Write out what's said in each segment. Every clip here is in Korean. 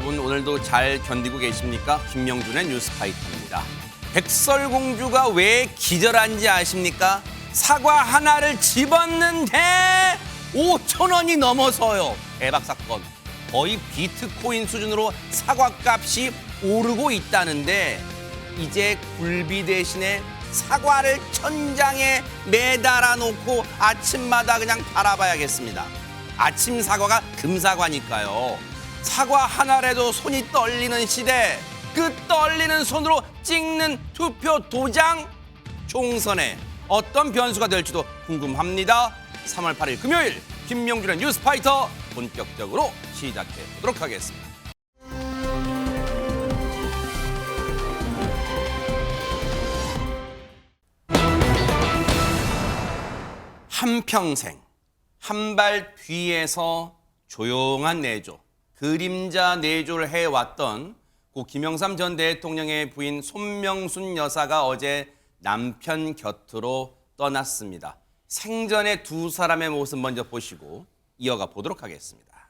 여러분 오늘도 잘 견디고 계십니까? 김명준의 뉴스파이터입니다. 백설공주가 왜 기절한지 아십니까? 사과 하나를 집었는데 5,000원이 넘어서요. 대박 사건. 거의 비트코인 수준으로 사과값이 오르고 있다는데 이제 굴비 대신에 사과를 천장에 매달아 놓고 아침마다 그냥 바라봐야겠습니다. 아침 사과가 금사과니까요. 사과 하나라도 손이 떨리는 시대, 그 떨리는 손으로 찍는 투표 도장 총선에 어떤 변수가 될지도 궁금합니다. 3월 8일 금요일 김명준의 뉴스파이터 본격적으로 시작해 보도록 하겠습니다. 한평생 한 발 뒤에서 조용한 내조, 그림자 내조를 해왔던 고 김영삼 전 대통령의 부인 손명순 여사가 어제 남편 곁으로 떠났습니다. 생전의 두 사람의 모습 먼저 보시고 이어가 보도록 하겠습니다.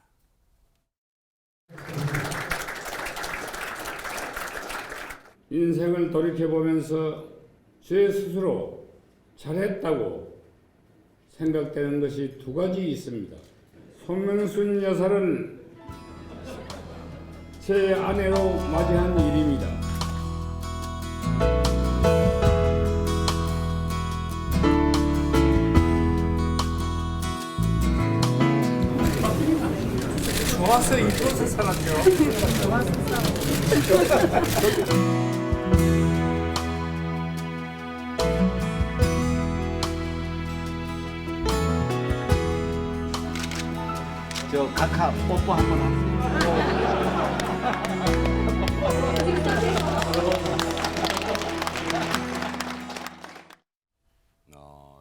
인생을 돌이켜보면서 제 스스로 잘했다고 생각되는 것이 두 가지 있습니다. 손명순 여사를 제 아내로 맞이한 일입니다. 좋았어, 이뻐서 살았죠. 저 각하 뽀뽀 한번 하세요.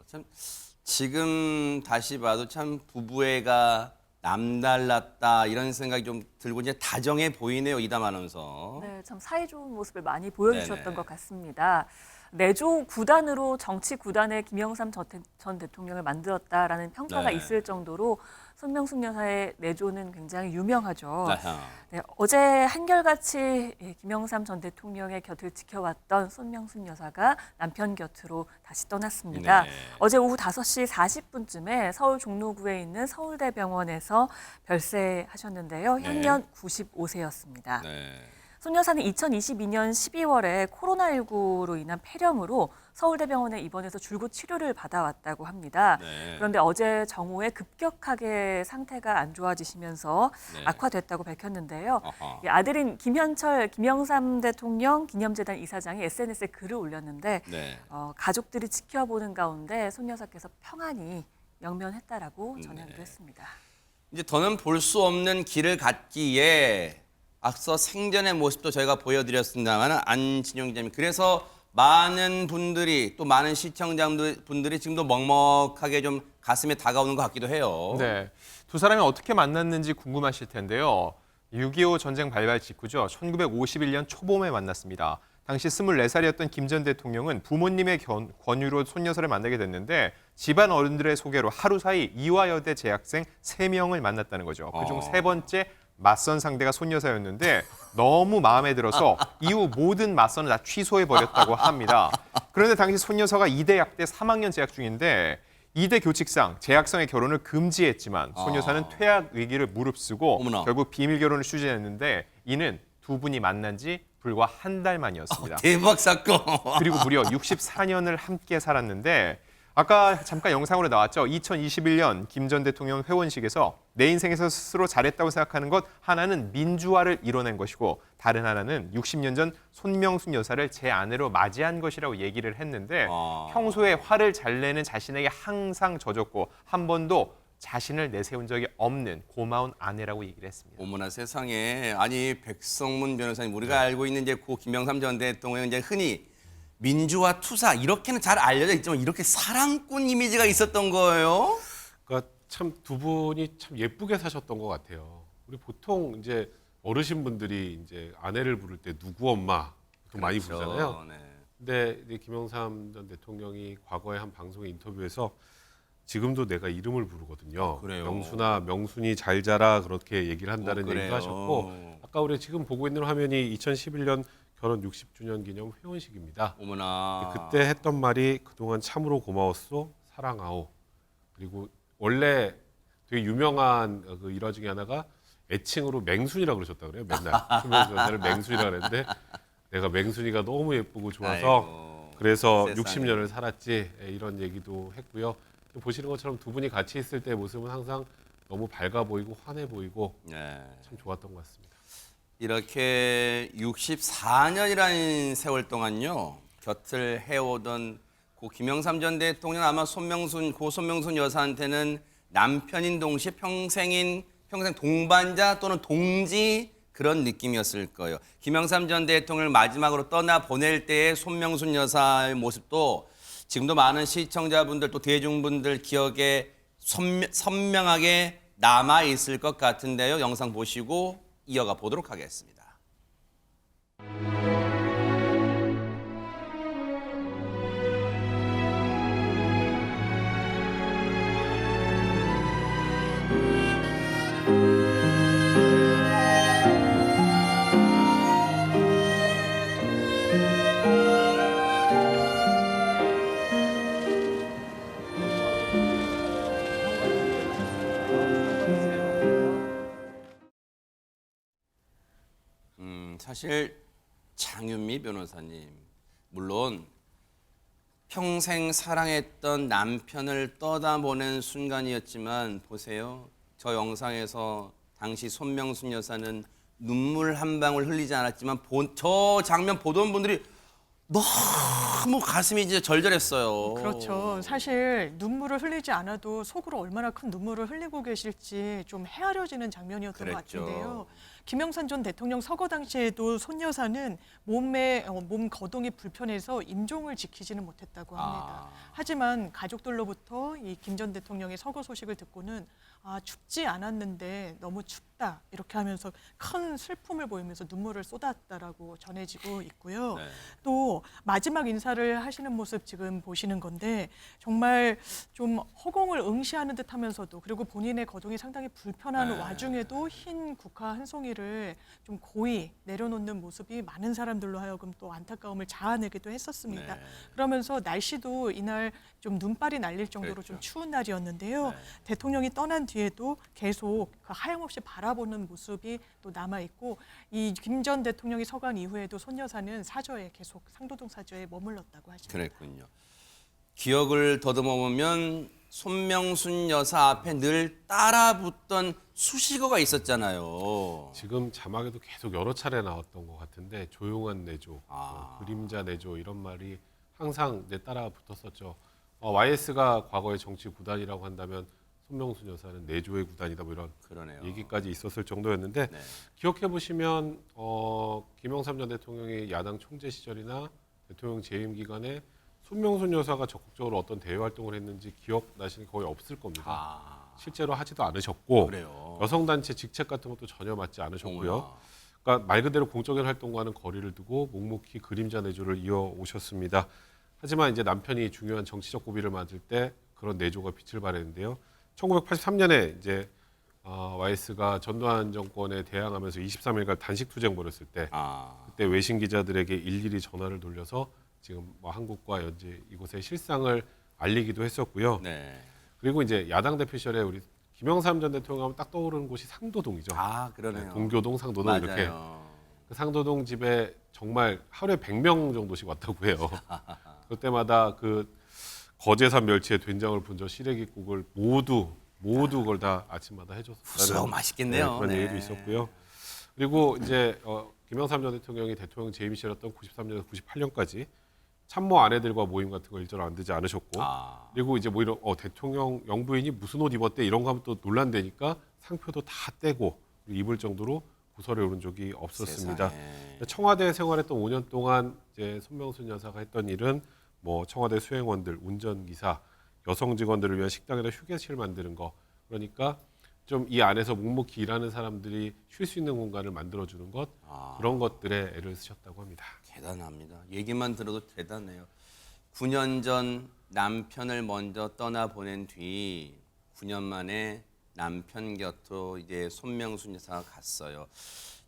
참 지금 다시 봐도 참 부부애가 남달랐다 이런 생각이 좀 들고 이제 다정해 보이네요, 이담 아나운서. 네, 참 사이 좋은 모습을 많이 보여주셨던 네네. 것 같습니다. 내조 구단으로 정치 구단의 김영삼 전 대통령을 만들었다라는 평가가 네. 있을 정도로 손명순 여사의 내조는 굉장히 유명하죠. 아하. 네, 어제 한결같이 김영삼 전 대통령의 곁을 지켜왔던 손명순 여사가 남편 곁으로 다시 떠났습니다. 네. 어제 오후 5시 40분쯤에 서울 종로구에 있는 서울대병원에서 별세하셨는데요. 현년 95세였습니다. 네. 손 여사는 2022년 12월에 코로나19로 인한 폐렴으로 서울대병원에 입원해서 줄곧 치료를 받아왔다고 합니다. 네. 그런데 어제 정오에 급격하게 상태가 안 좋아지시면서 네. 악화됐다고 밝혔는데요. 아하. 이 아들인 김현철 김영삼 대통령 기념재단 이사장이 SNS에 글을 올렸는데 네. 가족들이 지켜보는 가운데 손 여사께서 평안히 영면했다라고 전하기도 했습니다. 이제 더는 볼 수 없는 길을 갔기에 앞서 생전의 모습도 저희가 보여드렸습니다만 안진영 기자님, 그래서 많은 분들이 또 많은 시청자분들이 지금도 먹먹하게 좀 가슴에 다가오는 것 같기도 해요. 네, 두 사람이 어떻게 만났는지 궁금하실 텐데요. 6.25 전쟁 발발 직후죠. 1951년 초봄에 만났습니다. 당시 24살이었던 김 전 대통령은 부모님의 권유로 손 여사를 만나게 됐는데 집안 어른들의 소개로 하루 사이 이화여대 재학생 3명을 만났다는 거죠. 그중 세 번째 맞선 상대가 손 여사였는데 너무 마음에 들어서 이후 모든 맞선을 다 취소해버렸다고 합니다. 그런데 당시 손 여사가 이대 약대 3학년 재학 중인데 이대 교칙상 재학생의 결혼을 금지했지만 손 여사는 퇴학 위기를 무릅쓰고 어머나. 결국 비밀 결혼을 추진했는데 이는 두 분이 만난 지 불과 한 달 만이었습니다. 대박 사건. 그리고 무려 64년을 함께 살았는데 아까 잠깐 영상으로 나왔죠. 2021년 김 전 대통령 회원식에서 내 인생에서 스스로 잘했다고 생각하는 것 하나는 민주화를 이뤄낸 것이고 다른 하나는 60년 전 손명순 여사를 제 아내로 맞이한 것이라고 얘기를 했는데 평소에 화를 잘 내는 자신에게 항상 져줬고 한 번도 자신을 내세운 적이 없는 고마운 아내라고 얘기를 했습니다. 어머나 세상에. 아니 백성문 변호사님, 우리가 알고 있는 이제 고 김영삼 전 대통령은 이제 흔히 민주화 투사 이렇게는 잘 알려져 있지만 이렇게 사랑꾼 이미지가 있었던 거예요? 그러니까 참 두 분이 참 예쁘게 사셨던 것 같아요. 우리 보통 이제 어르신분들이 이제 아내를 부를 때 누구 엄마 또 많이 부르잖아요. 네. 근데 이제 김영삼 전 대통령이 과거에 한 방송의 인터뷰에서 지금도 내가 이름을 부르거든요. 그래요? 명순아, 명순이 잘 자라 그렇게 얘기를 한다는 그래요? 얘기도 하셨고 아까 우리 지금 보고 있는 화면이 2011년 결혼 60주년 기념 회원식입니다. 어머나. 그때 했던 말이 그동안 참으로 고마웠소, 사랑하오. 그리고 원래 되게 유명한 그 일화 중에 하나가 애칭으로 맹순이라고 그러셨다 그래요. 맨날 손명순 여사를 맹순이라고 그랬는데 내가 맹순이가 너무 예쁘고 좋아서 아이고, 그래서 세상에. 60년을 살았지 이런 얘기도 했고요. 보시는 것처럼 두 분이 같이 있을 때 모습은 항상 너무 밝아 보이고 환해 보이고 네. 참 좋았던 것 같습니다. 이렇게 64년이라는 세월 동안요 곁을 해오던 고 김영삼 전 대통령 아마 고 손명순 여사한테는 남편인 동시에 평생 동반자 또는 동지 그런 느낌이었을 거예요. 김영삼 전 대통령을 마지막으로 떠나 보낼 때의 손명순 여사의 모습도 지금도 많은 시청자분들 또 대중분들 기억에 선명하게 남아 있을 것 같은데요. 영상 보시고 이어가 보도록 하겠습니다. 사실 장윤미 변호사님 물론 평생 사랑했던 남편을 떠나보낸 순간이었지만 보세요. 저 영상에서 당시 손명순 여사는 눈물 한 방울 흘리지 않았지만 저 장면 보던 분들이 너무 가슴이 이제 절절했어요. 그렇죠. 사실 눈물을 흘리지 않아도 속으로 얼마나 큰 눈물을 흘리고 계실지 좀 헤아려지는 장면이었던 것 그랬죠. 같은데요. 김영삼 전 대통령 서거 당시에도 손 여사는 몸 거동이 불편해서 임종을 지키지는 못했다고 합니다. 하지만 가족들로부터 이 김 전 대통령의 서거 소식을 듣고는 춥지 않았는데 너무 춥다 이렇게 하면서 큰 슬픔을 보이면서 눈물을 쏟았다라고 전해지고 있고요. 네. 또 마지막 인사를 하시는 모습 지금 보시는 건데 정말 좀 허공을 응시하는 듯하면서도 그리고 본인의 거동이 상당히 불편한 네. 와중에도 흰 국화 한 송이를 좀 고이 내려놓는 모습이 많은 사람들로 하여금 또 안타까움을 자아내기도 했었습니다. 네. 그러면서 날씨도 이날 좀 눈발이 날릴 정도로 그랬죠. 좀 추운 날이었는데요. 네. 대통령이 떠난 뒤에도 계속 그 하염없이 바라보는 모습이 또 남아 있고 이 김 전 대통령이 서거한 이후에도 손 여사는 사저에 계속 상도동 사저에 머물렀다고 하십니다. 그랬군요. 기억을 더듬어 보면 손명순 여사 앞에 늘 따라붙던 수식어가 있었잖아요. 지금 자막에도 계속 여러 차례 나왔던 것 같은데 조용한 내조, 그림자 내조 이런 말이 항상 이제 따라 붙었었죠. YS가 과거의 정치 구단이라고 한다면 손명순 여사는 내조의 구단이다 뭐 이런 그러네요. 얘기까지 있었을 정도였는데 네. 기억해 보시면 김영삼 전 대통령의 야당 총재 시절이나 대통령 재임 기간에 손명순 여사가 적극적으로 어떤 대외 활동을 했는지 기억나시는 게 거의 없을 겁니다. 실제로 하지도 않으셨고 그래요. 여성단체 직책 같은 것도 전혀 맡지 않으셨고요. 어머나. 그러니까 말 그대로 공적인 활동과는 거리를 두고 묵묵히 그림자 내조를 이어오셨습니다. 하지만 이제 남편이 중요한 정치적 고비를 맞을 때 그런 내조가 빛을 발했는데요. 1983년에 이제 YS가 전두환 정권에 대항하면서 23일간 단식 투쟁 벌였을 때 그때 외신 기자들에게 일일이 전화를 돌려서 지금 뭐 한국과 현재 이곳의 실상을 알리기도 했었고요. 네. 그리고 이제 야당 대표 시절에 우리 김영삼 전 대통령 하면 딱 떠오르는 곳이 상도동이죠. 그러네요. 동교동, 상도동 맞아요. 이렇게 그 상도동 집에 정말 하루에 100명 정도씩 왔다고 해요. 그때마다 그 거제산 멸치에 된장을 분져 시래기국을 모두 그걸 다 아침마다 구수하고 해줬다는 맛있겠네요. 그런 네. 얘기도 있었고요. 그리고 이제 김영삼 전 대통령이 대통령 재임 시절이었던 93년에서 98년까지 참모 아내들과 모임 같은 거 일절 안 되지 않으셨고 그리고 이제 뭐 이런 대통령 영부인이 무슨 옷 입었대 이런 거 하면 또 논란되니까 상표도 다 떼고 입을 정도로 구설에 오른 적이 없었습니다. 세상에. 청와대 생활했던 5년 동안 이제 손명순 여사가 했던 일은 뭐 청와대 수행원들, 운전기사, 여성 직원들을 위한 식당에다 휴게실 만드는 거 그러니까 좀 이 안에서 묵묵히 일하는 사람들이 쉴 수 있는 공간을 만들어주는 것 그런 것들에 애를 쓰셨다고 합니다. 대단합니다. 얘기만 들어도 대단해요. 9년 전 남편을 먼저 떠나보낸 뒤 9년 만에 남편 곁으로 이제 손명순 여사가 갔어요.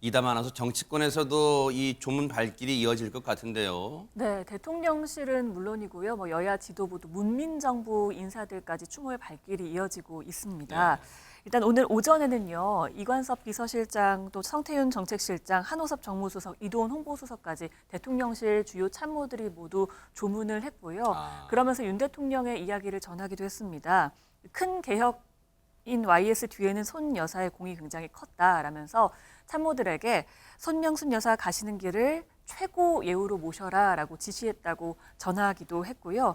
이다 많아서 정치권에서도 이 조문 발길이 이어질 것 같은데요. 네, 대통령실은 물론이고요. 뭐 여야 지도부도 문민정부 인사들까지 추모의 발길이 이어지고 있습니다. 일단 오늘 오전에는요. 이관섭 비서실장, 또 성태윤 정책실장, 한호섭 정무수석, 이도원 홍보수석까지 대통령실 주요 참모들이 모두 조문을 했고요. 그러면서 윤 대통령의 이야기를 전하기도 했습니다. 큰 개혁인 YS 뒤에는 손 여사의 공이 굉장히 컸다라면서 참모들에게 손명순 여사 가시는 길을 최고 예우로 모셔라라고 지시했다고 전하기도 했고요.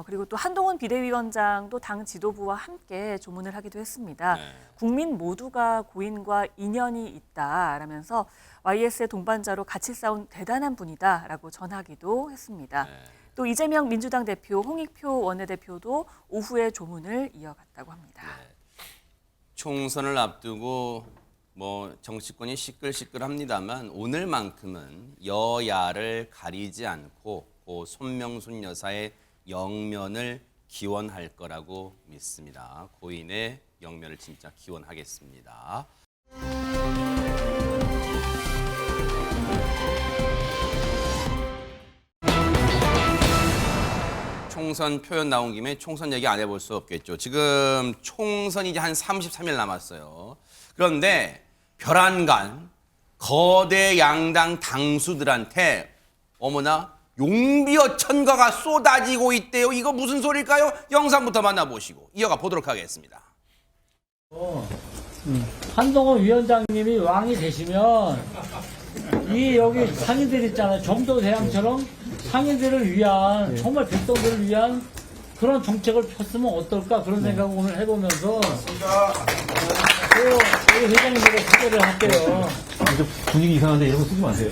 그리고 또 한동훈 비대위원장도 당 지도부와 함께 조문을 하기도 했습니다. 국민 모두가 고인과 인연이 있다라면서 YS의 동반자로 같이 싸운 대단한 분이다라고 전하기도 했습니다. 또 이재명 민주당 대표, 홍익표 원내대표도 오후에 조문을 이어갔다고 합니다. 총선을 앞두고 뭐 정치권이 시끌시끌합니다만 오늘만큼은 여야를 가리지 않고 고 손명순 여사의 영면을 기원할 거라고 믿습니다. 고인의 영면을 진짜 기원하겠습니다. 총선 표현 나온 김에 총선 얘기 안 해볼 수 없겠죠. 지금 총선이 이제 한 33일 남았어요. 그런데 별안간 거대 양당 당수들한테 어머나 용비어 천가가 쏟아지고 있대요. 이거 무슨 소리일까요? 영상부터 만나보시고 이어가 보도록 하겠습니다. 한동훈 위원장님이 왕이 되시면 이 여기 상인들 있잖아요. 정도대왕처럼 상인들을 위한 정말 백성들을 위한 그런 정책을 폈으면 어떨까 그런 생각을 오늘 해보면서 또 우리 회장님에게 소개를 할게요. 분위기 이상한데 이런 거 쓰지 마세요.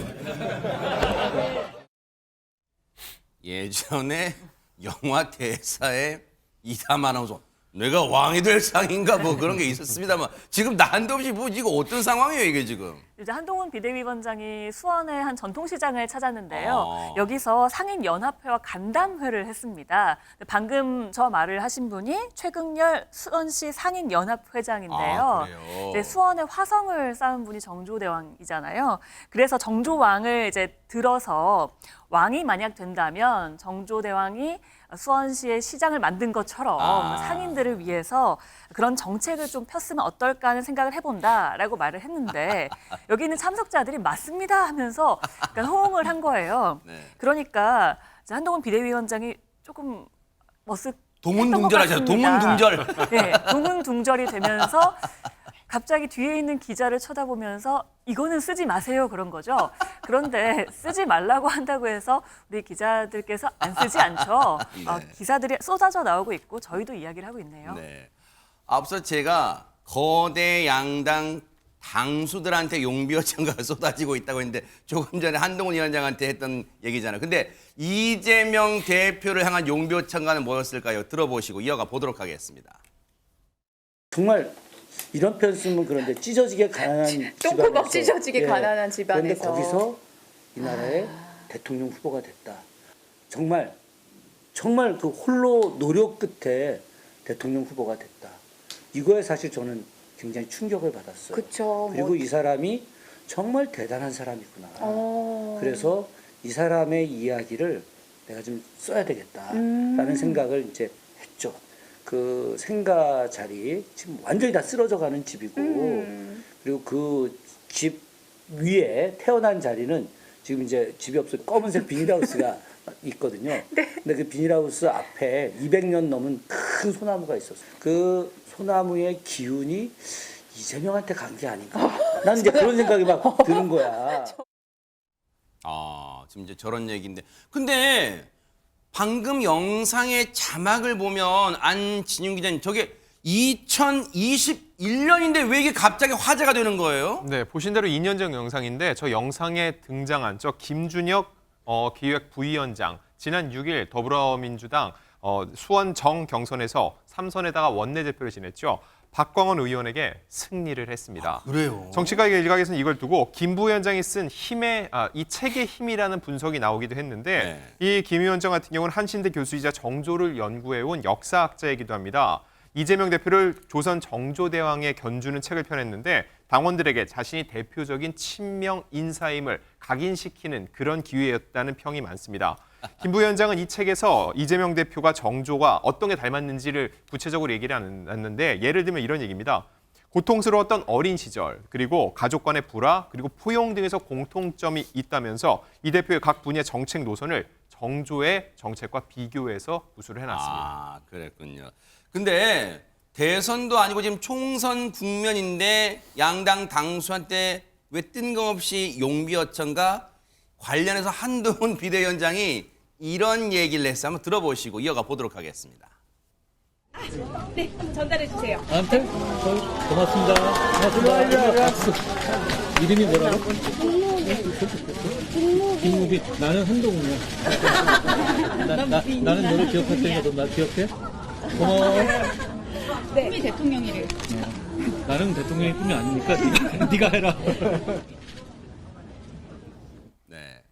예전에 영화 대사에 이담 아나운서 내가 왕이 될 상인가 뭐 그런 게 있었습니다만 지금 난데없이 뭐 이거 어떤 상황이에요 이게 지금? 이제 한동훈 비대위원장이 수원의 한 전통시장을 찾았는데요. 여기서 상인연합회와 간담회를 했습니다. 방금 저 말을 하신 분이 최극렬 수원시 상인연합회장인데요. 그래요? 이제 수원에 화성을 쌓은 분이 정조대왕이잖아요. 그래서 정조왕을 이제 들어서 왕이 만약 된다면 정조대왕이 수원시의 시장을 만든 것처럼 상인들을 위해서 그런 정책을 좀 폈으면 어떨까 하는 생각을 해본다라고 말을 했는데 여기 있는 참석자들이 맞습니다 하면서 약간 호응을 한 거예요. 네. 그러니까 이제 한동훈 비대위원장이 조금 동문둥절하죠. 동문둥절. 네, 동문둥절이 되면서 갑자기 뒤에 있는 기자를 쳐다보면서 이거는 쓰지 마세요 그런 거죠. 그런데 쓰지 말라고 한다고 해서 우리 기자들께서 안 쓰지 않죠. 네. 기사들이 쏟아져 나오고 있고 저희도 이야기를 하고 있네요. 네. 앞서 제가 거대 양당 당수들한테 용비어 천가가 쏟아지고 있다고 했는데 조금 전에 한동훈 위원장한테 했던 얘기잖아요. 근데 이재명 대표를 향한 용비어 천가는 뭐였을까요? 들어보시고 이어가 보도록 하겠습니다. 정말 이런 표현 쓰면 그런데 찢어지게 가난한 집안에서 똥구멍 찢어지게 가난한 집안에서 그런데 거기서 이 나라의 대통령 후보가 됐다. 정말 그 홀로 노력 끝에 대통령 후보가 됐다. 이거에 사실 저는 굉장히 충격을 받았어요. 그쵸, 그리고 이 사람이 정말 대단한 사람이구나. 그래서 이 사람의 이야기를 내가 좀 써야 되겠다라는 생각을 이제 했죠. 그 생가 자리 지금 완전히 다 쓰러져가는 집이고 그리고 그 집 위에 태어난 자리는 지금 이제 집이 없어 검은색 비닐하우스가 있거든요. 근데 그 비닐하우스 앞에 200년 넘은 큰 소나무가 있었어요. 그 소나무의 기운이 이재명한테 간 게 아닌가. 나는 이제 그런 생각이 막 드는 거야. 지금 이제 저런 얘기인데. 근데 방금 영상의 자막을 보면 안진용 기자님 저게 2021년인데 왜 이게 갑자기 화제가 되는 거예요? 네, 보신 대로 2년 전 영상인데 저 영상에 등장한 저 김준혁 기획 부위원장 지난 6일 더불어민주당 수원 정 경선에서 삼선에다가 원내대표를 지냈죠. 박광원 의원에게 승리를 했습니다. 그래요. 정치가 일각에서는 이걸 두고 김 부위원장이 쓴 이 책의 힘이라는 분석이 나오기도 했는데 이 김 위원장 같은 경우는 한신대 교수이자 정조를 연구해온 역사학자이기도 합니다. 이재명 대표를 조선 정조대왕에 견주는 책을 펴냈는데 당원들에게 자신이 대표적인 친명 인사임을 각인시키는 그런 기회였다는 평이 많습니다. 김 부위원장은 이 책에서 이재명 대표가 정조가 어떤 게 닮았는지를 구체적으로 얘기를 않았는데 예를 들면 이런 얘기입니다. 고통스러웠던 어린 시절, 그리고 가족 간의 불화, 그리고 포용 등에서 공통점이 있다면서 이 대표의 각 분야의 정책 노선을 정조의 정책과 비교해서 구술을 해놨습니다. 아, 그랬군요. 근데 대선도 아니고 지금 총선 국면인데 양당 당수한테 왜 뜬금없이 용비어천과 관련해서 한동훈 비대위원장이 이런 얘기를 했어요. 한번 들어보시고 이어가 보도록 하겠습니다. 네, 한번 전달해 주세요. 나한테? 고맙습니다. 고맙습니다. 이름이 뭐라고? 김무빈. 나는 한동훈이야. 나는 너를 기억할 테니까 너 나 기억해? 고마워. 네. 꿈이 대통령이래요. 나는 대통령의 꿈이 아니니까 네가 해라. 네.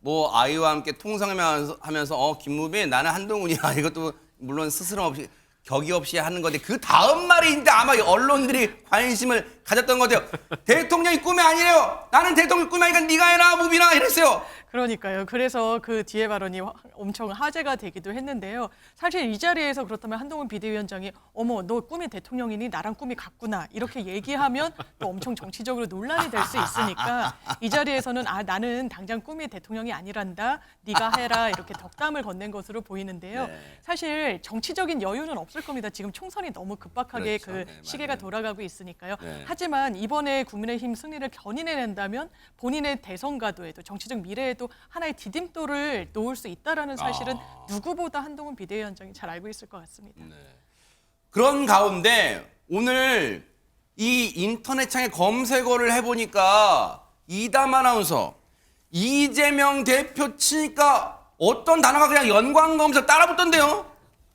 뭐 아이와 함께 통성하면서 김무빈 나는 한동훈이야. 이것도 물론 스스럼 없이 격이 없이 하는 건데 그 다음 말인데 아마 언론들이 관심을 가졌던 것 같아요. 대통령이 꿈이 아니래요. 나는 대통령 꿈이 아니니까 네가 해라 무빈아 이랬어요. 그러니까요. 그래서 그 뒤에 발언이 엄청 화제가 되기도 했는데요. 사실 이 자리에서 그렇다면 한동훈 비대위원장이 어머 너 꿈이 대통령이니 나랑 꿈이 같구나 이렇게 얘기하면 또 엄청 정치적으로 논란이 될 수 있으니까 이 자리에서는 나는 당장 꿈이 대통령이 아니란다. 네가 해라 이렇게 덕담을 건넨 것으로 보이는데요. 사실 정치적인 여유는 없을 겁니다. 지금 총선이 너무 급박하게 그렇죠. 시계가 돌아가고 있으니까요. 네. 하지만 이번에 국민의힘 승리를 견인해낸다면 본인의 대선 가도에도 정치적 미래에도 하나의 디딤돌을 놓을 수 있다라는 사실은 누구보다 한동훈 비대위원장이 잘 알고 있을 것 같습니다. 그런 가운데 오늘 이 인터넷창에 검색어를 해보니까 이담 아나운서 이재명 대표 치니까 어떤 단어가 그냥 연관검색 따라붙던데요?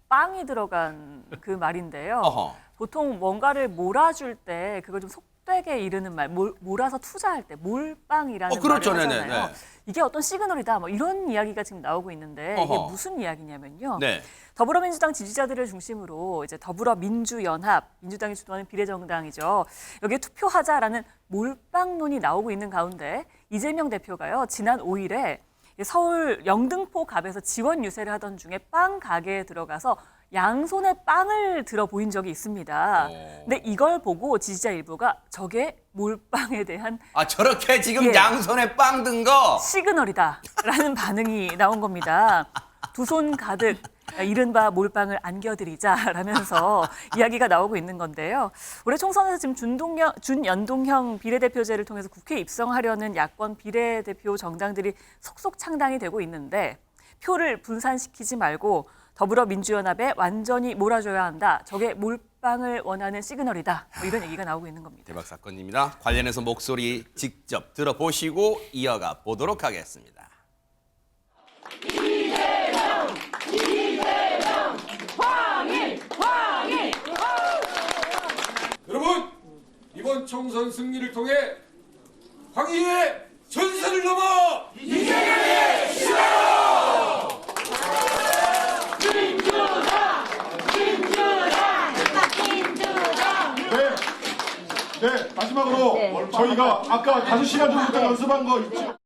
빵이 들어간 그 말인데요. 어허. 보통 뭔가를 몰아줄 때 그걸 좀 속되게 이르는 말, 몰아서 투자할 때 몰빵이라는 그렇죠. 말을 네네, 하잖아요. 네. 이게 어떤 시그널이다, 뭐 이런 이야기가 지금 나오고 있는데 이게 어허. 무슨 이야기냐면요. 네. 더불어민주당 지지자들을 중심으로 이제 더불어민주연합, 민주당이 주도하는 비례정당이죠. 여기에 투표하자라는 몰빵론이 나오고 있는 가운데 이재명 대표가요 지난 5일에 서울 영등포 갑에서 지원 유세를 하던 중에 빵 가게에 들어가서 양손에 빵을 들어 보인 적이 있습니다. 근데 이걸 보고 지지자 일부가 저게 몰빵에 대한 저렇게 지금 예. 양손에 빵 든 거? 시그널이다라는 반응이 나온 겁니다. 두 손 가득 이른바 몰빵을 안겨드리자라면서 이야기가 나오고 있는 건데요. 올해 총선에서 지금 준연동형 비례대표제를 통해서 국회에 입성하려는 야권 비례대표 정당들이 속속 창당이 되고 있는데 표를 분산시키지 말고 더불어민주연합에 완전히 몰아줘야 한다. 저게 몰빵을 원하는 시그널이다. 뭐 이런 얘기가 나오고 있는 겁니다. 대박 사건입니다. 관련해서 목소리 직접 들어보시고 이어가 보도록 하겠습니다. 여러분, 이번 총선 승리를 통해 황희의 전세를 넘어 이재명의 시대로! 네, 마지막으로 저희가 아까 5시간 정도 연습한 거 있죠?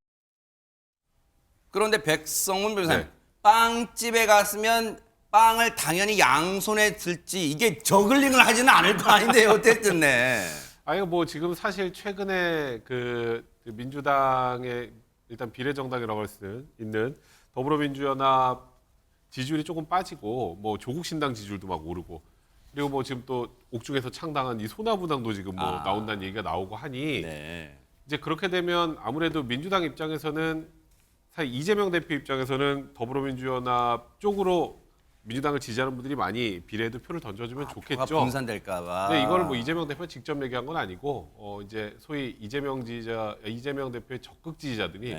그런데 백성문 변호사님, 빵집에 갔으면 빵을 당연히 양손에 들지 이게 저글링을 하지는 않을 거 아닌데요. 어쨌든 네. 아니 뭐 지금 사실 최근에 그 민주당의 일단 비례정당이라고 할 수 있는 더불어민주연합 지지율이 조금 빠지고 뭐 조국신당 지지율도 막 오르고 그리고 뭐 지금 또 옥중에서 창당한 이 소나무당도 지금 뭐 나온다는 얘기가 나오고 하니 이제 그렇게 되면 아무래도 민주당 입장에서는 사실 이재명 대표 입장에서는 더불어민주연합 쪽으로 민주당을 지지하는 분들이 많이 비례에도 표를 던져주면 좋겠죠. 분산될까 봐. 네, 이거를 뭐 이재명 대표가 직접 얘기한 건 아니고 이제 소위 이재명 대표의 적극 지지자들이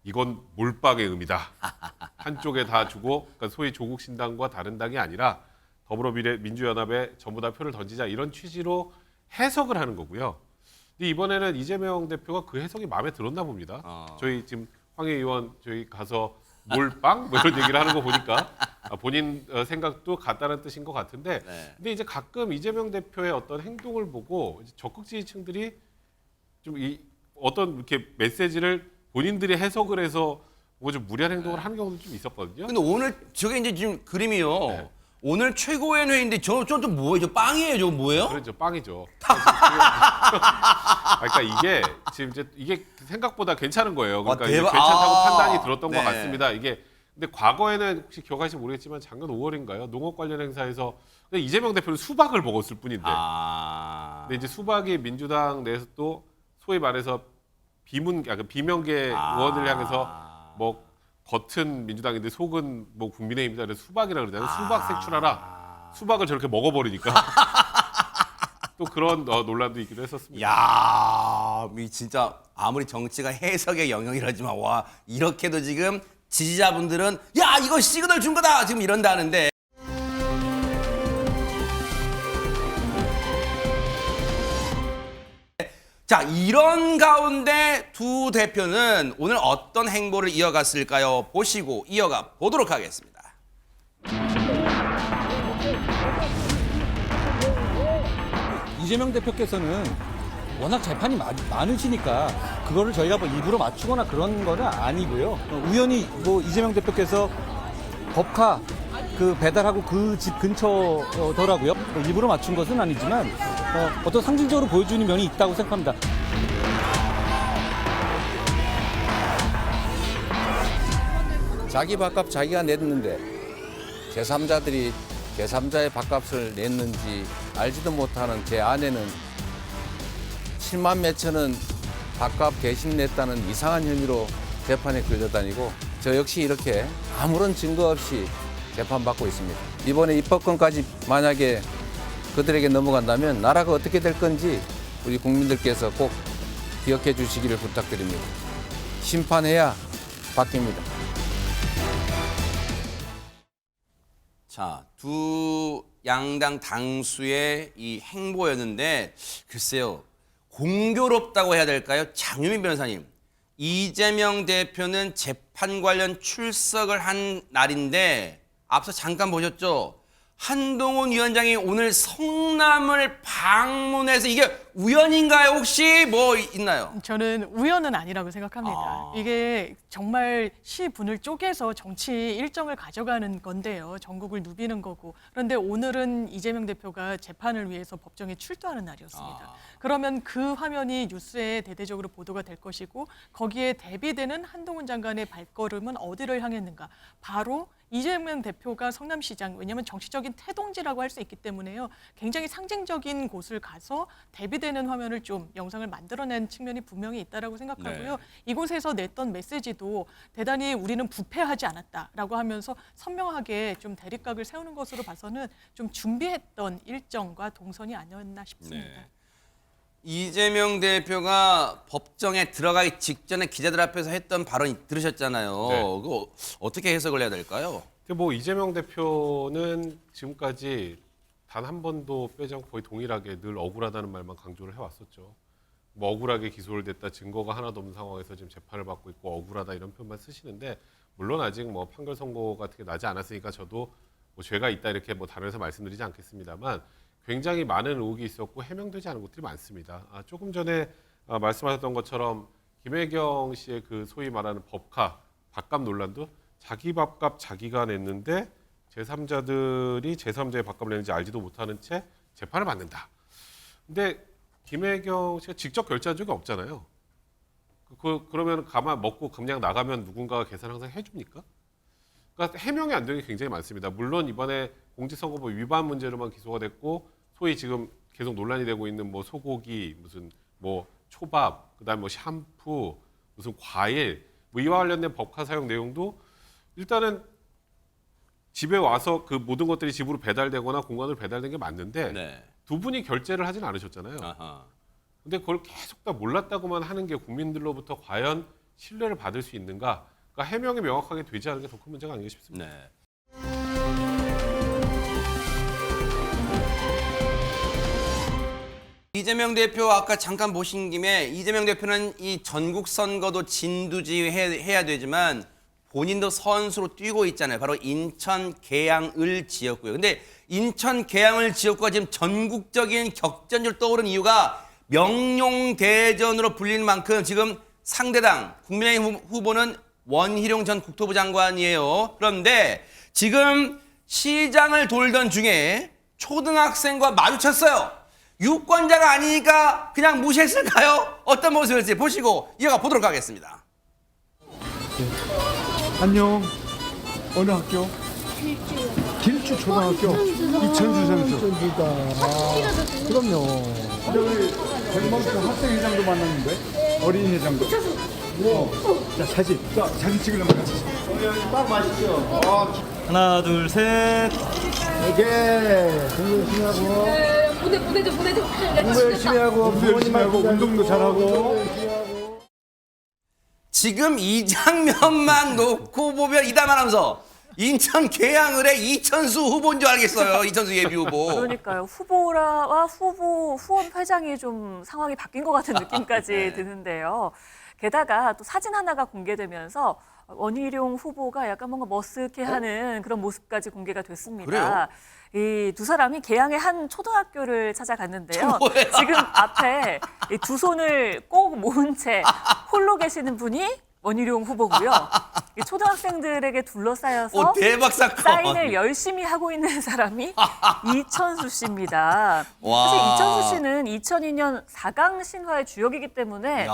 이건 몰빵의 의미다. 한쪽에 다 주고 그러니까 소위 조국 신당과 다른 당이 아니라 더불어민주연합에 전부 다 표를 던지자 이런 취지로 해석을 하는 거고요. 근데 이번에는 이재명 대표가 그 해석이 마음에 들었나 봅니다. 저희 지금 황해 의원 저희 가서 몰빵 뭐 이런 얘기를 하는 거 보니까 본인 생각도 같다는 뜻인 것 같은데, 근데 이제 가끔 이재명 대표의 어떤 행동을 보고 이제 적극 지지층들이 좀 어떤 이렇게 메시지를 본인들이 해석을 해서 뭐 좀 무리한 행동을 하는 경우도 좀 있었거든요. 근데 오늘 저게 이제 지금 그림이요. 오늘 최고위원 회의인데 저또 뭐예요? 저 빵이에요? 저거 뭐예요? 그렇죠, 빵이죠. 그러니까 이게 지금 이게 생각보다 괜찮은 거예요. 그러니까 이제 괜찮다고 판단이 들었던 것 같습니다. 이게 근데 과거에는 혹시 기억하실지 모르겠지만 작년 5월인가요? 농업 관련 행사에서 이재명 대표는 수박을 먹었을 뿐인데, 근데 이제 수박이 민주당 내에서 또 소위 말해서 비명계 의원을 향해서 뭐 겉은 민주당인데 속은 뭐 국민의힘이다. 그래서 수박이라 그러잖아요. 수박 색출하라. 수박을 저렇게 먹어버리니까 또 그런 논란도 있기도 했었습니다. 야, 진짜 아무리 정치가 해석의 영역이라지만 와 이렇게도 지금 지지자분들은 야 이거 시그널 준 거다 지금 이런다는데. 자, 이런 가운데 두 대표는 오늘 어떤 행보를 이어갔을까요? 보시고 이어가 보도록 하겠습니다. 이재명 대표께서는 워낙 재판이 많으시니까 그거를 저희가 뭐 일부러 맞추거나 그런 거는 아니고요. 우연히 뭐 이재명 대표께서 법카 그 배달하고 그 집 근처더라고요. 일부러 맞춘 것은 아니지만 어떤 상징적으로 보여주는 면이 있다고 생각합니다. 자기 밥값 자기가 냈는데 제3자들이 제3자의 밥값을 냈는지 알지도 못하는 제 아내는 7만 몇천원 밥값 대신 냈다는 이상한 혐의로 재판에 끌려다니고 저 역시 이렇게 아무런 증거 없이 재판받고 있습니다. 이번에 입법권까지 만약에 그들에게 넘어간다면 나라가 어떻게 될 건지 우리 국민들께서 꼭 기억해 주시기를 부탁드립니다. 심판해야 바뀝니다. 자, 두 양당 당수의 이 행보였는데 글쎄요. 공교롭다고 해야 될까요? 장유민 변호사님. 이재명 대표는 재판 관련 출석을 한 날인데 앞서 잠깐 보셨죠? 한동훈 위원장이 오늘 성남을 방문해서 이게 우연인가요? 혹시 뭐 있나요? 저는 우연은 아니라고 생각합니다. 이게 정말 시분을 쪼개서 정치 일정을 가져가는 건데요. 전국을 누비는 거고. 그런데 오늘은 이재명 대표가 재판을 위해서 법정에 출두하는 날이었습니다. 그러면 그 화면이 뉴스에 대대적으로 보도가 될 것이고 거기에 대비되는 한동훈 장관의 발걸음은 어디를 향했는가? 바로 이재명 대표가 성남시장, 왜냐하면 정치적인 태동지라고 할 수 있기 때문에요. 굉장히 상징적인 곳을 가서 대비되는 화면을 좀 영상을 만들어낸 측면이 분명히 있다라고 생각하고요. 이곳에서 냈던 메시지도 대단히 우리는 부패하지 않았다라고 하면서 선명하게 좀 대립각을 세우는 것으로 봐서는 좀 준비했던 일정과 동선이 아니었나 싶습니다. 이재명 대표가 법정에 들어가기 직전에 기자들 앞에서 했던 발언 들으셨잖아요. 그거 어떻게 해석을 해야 될까요? 뭐 이재명 대표는 지금까지 단 한 번도 빼지 않고 거의 동일하게 늘 억울하다는 말만 강조를 해왔었죠. 뭐 억울하게 기소를 됐다, 증거가 하나도 없는 상황에서 지금 재판을 받고 있고 억울하다 이런 표현만 쓰시는데, 물론 아직 뭐 판결 선고 같은 게 나지 않았으니까 저도 뭐 죄가 있다 이렇게 뭐 단호해서 말씀드리지 않겠습니다만 굉장히 많은 의혹이 있었고 해명되지 않은 것들이 많습니다. 조금 전에 말씀하셨던 것처럼 김혜경 씨의 그 소위 말하는 법카, 밥값 논란도 자기 밥값 자기가 냈는데 제3자들이 제3자의 밥값을 냈는지 알지도 못하는 채 재판을 받는다. 근데 김혜경 씨가 직접 결제한 적이 없잖아요. 그러면 가만 먹고 그냥 나가면 누군가가 계산 항상 해줍니까? 그러니까 해명이 안 되는 게 굉장히 많습니다. 물론 이번에 공직선거법 위반 문제로만 기소가 됐고 소위 지금 계속 논란이 되고 있는 뭐 소고기, 무슨 뭐 초밥, 그다음에 뭐 샴푸, 무슨 과일, 뭐 이와 관련된 법카 사용 내용도 일단은 집에 와서 그 모든 것들이 집으로 배달되거나 공간으로 배달된 게 맞는데 두 분이 결제를 하진 않으셨잖아요. 근데 그걸 계속 다 몰랐다고만 하는 게 국민들로부터 과연 신뢰를 받을 수 있는가? 그러니까 해명이 명확하게 되지 않은 게 더 큰 문제가 아닌가 싶습니다. 이재명 대표 아까 잠깐 보신 김에 이재명 대표는 이 전국 선거도 진두지휘해야 되지만 본인도 선수로 뛰고 있잖아요. 바로 인천 계양을 지역구요. 근데 인천 계양을 지역구가 지금 전국적인 격전지로 떠오른 이유가 명룡대전으로 불리는 만큼 지금 상대당 국민의힘 후보는 원희룡 전 국토부 장관이에요. 그런데 지금 시장을 돌던 중에 초등학생과 마주쳤어요. 유권자가 아니니까 그냥 무시했을까요? 어떤 모습일지 보시고 이어가 보도록 하겠습니다. 안녕. 어느 학교? 길주 초등학교. 이천수 선수. 그럼요. 우리 백만수 학생회장도 만났는데 어린이회장도. 자 사진. 자 사진 찍으려면 같이. 딱 맛있죠. 하나, 둘, 셋. 오케이. 공부 열심히 하고. 보내줘. 공부 열심히 하고 부모님하고 운동도 잘하고. 지금 이 장면만 놓고 보면 이담하면서 인천 계양을의 이천수 후보인 줄 알겠어요. 이천수 예비후보. 그러니까요. 후보와 후원 회장이 좀 상황이 바뀐 것 같은 느낌까지 네. 드는데요. 게다가 또 사진 하나가 공개되면서 원희룡 후보가 약간 뭔가 머쓱해하는 그런 모습까지 공개가 됐습니다. 그래요? 이 두 사람이 계양의 한 초등학교를 찾아갔는데요. 지금 앞에 이 두 손을 꼭 모은 채 홀로 계시는 분이 원희룡 후보고요. 이 초등학생들에게 둘러싸여서 대박 사건. 사인을 열심히 하고 있는 사람이 이천수 씨입니다. 와. 사실 이천수 씨는 2002년 4강 신화의 주역이기 때문에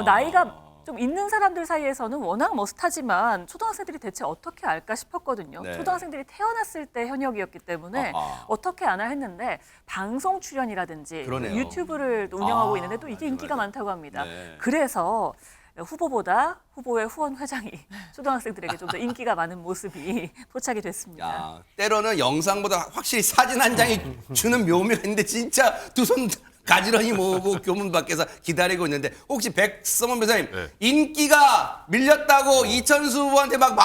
나이가 좀 있는 사람들 사이에서는 워낙 머스타지만 초등학생들이 대체 어떻게 알까 싶었거든요. 네. 초등학생들이 태어났을 때 현역이었기 때문에 어떻게 아나 했는데 방송 출연이라든지 그러네요. 유튜브를 운영하고 있는데 또 이게 인기가 많다고 합니다. 네. 그래서 후보보다 후보의 후원 회장이 초등학생들에게 좀 더 인기가 많은 모습이 포착이 됐습니다. 야, 때로는 영상보다 확실히 사진 한 장이 주는 묘미가 있는데 진짜 두 손 가지런히 모으고 교문 밖에서 기다리고 있는데 혹시 백성원 변호사님 인기가 밀렸다고 이천수 후보한테 막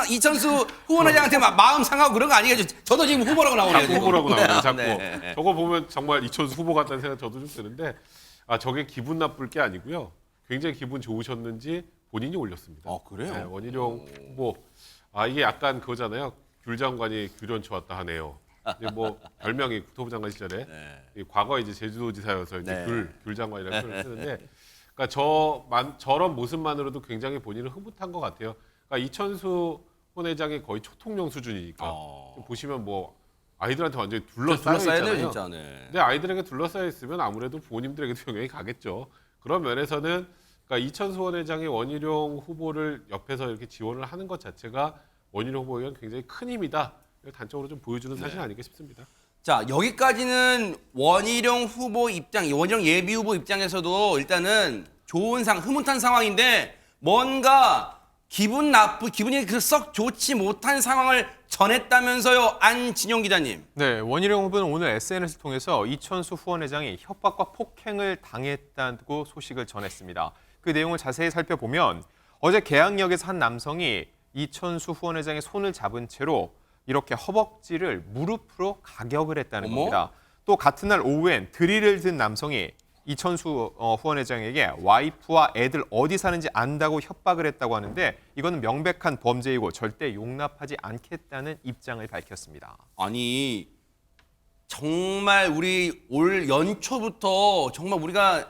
이천수 후원 회장한테 막 마음 상하고 그런 거 아니겠죠? 저도 지금 후보라고 나오네요. 자꾸 후보라고 나오네요. 자꾸. 네. 저거 보면 정말 이천수 후보 같다는 생각 저도 좀 드는데 저게 기분 나쁠 게 아니고요. 굉장히 기분 좋으셨는지 본인이 올렸습니다. 그래요? 네, 원희룡 후보. 이게 약간 그거잖아요. 귤 장관이 귤연초 왔다 하네요. 근데 뭐 별명이 국토부 장관 시절에 과거 이제 제주도지사여서 이제 귤 장관이라고 표현을 쓰는데, 그러니까 저런 모습만으로도 굉장히 본인은 흐뭇한 것 같아요. 그러니까 이천수 후원 회장이 거의 초통령 수준이니까 보시면 뭐 아이들한테 완전히 둘러싸여 있잖아요. 진짜, 네. 근데 아이들에게 둘러싸여 있으면 아무래도 부모님들에게도 영향이 가겠죠. 그런 면에서는 그러니까 이천수 후원 회장이 원희룡 후보를 옆에서 이렇게 지원을 하는 것 자체가 원희룡 후보에게는 굉장히 큰 힘이다. 단적으로 좀 보여주는 사실 아닐까 싶습니다. 자, 여기까지는 원희룡 후보 입장, 원희룡 예비 후보 입장에서도 일단은 좋은 흐뭇한 상황인데 뭔가 기분이 썩 좋지 못한 상황을 전했다면서요, 안진용 기자님. 네, 원희룡 후보는 오늘 SNS를 통해서 이천수 후원 회장이 협박과 폭행을 당했다고 소식을 전했습니다. 그 내용을 자세히 살펴보면 어제 계양역에서 한 남성이 이천수 후원 회장의 손을 잡은 채로 이렇게 허벅지를 무릎으로 가격을 했다는 겁니다. 또 같은 날 오후엔 드릴을 든 남성이 이천수 후원 회장에게 와이프와 애들 어디 사는지 안다고 협박을 했다고 하는데 이거는 명백한 범죄이고 절대 용납하지 않겠다는 입장을 밝혔습니다. 아니 정말 우리 올 연초부터 정말 우리가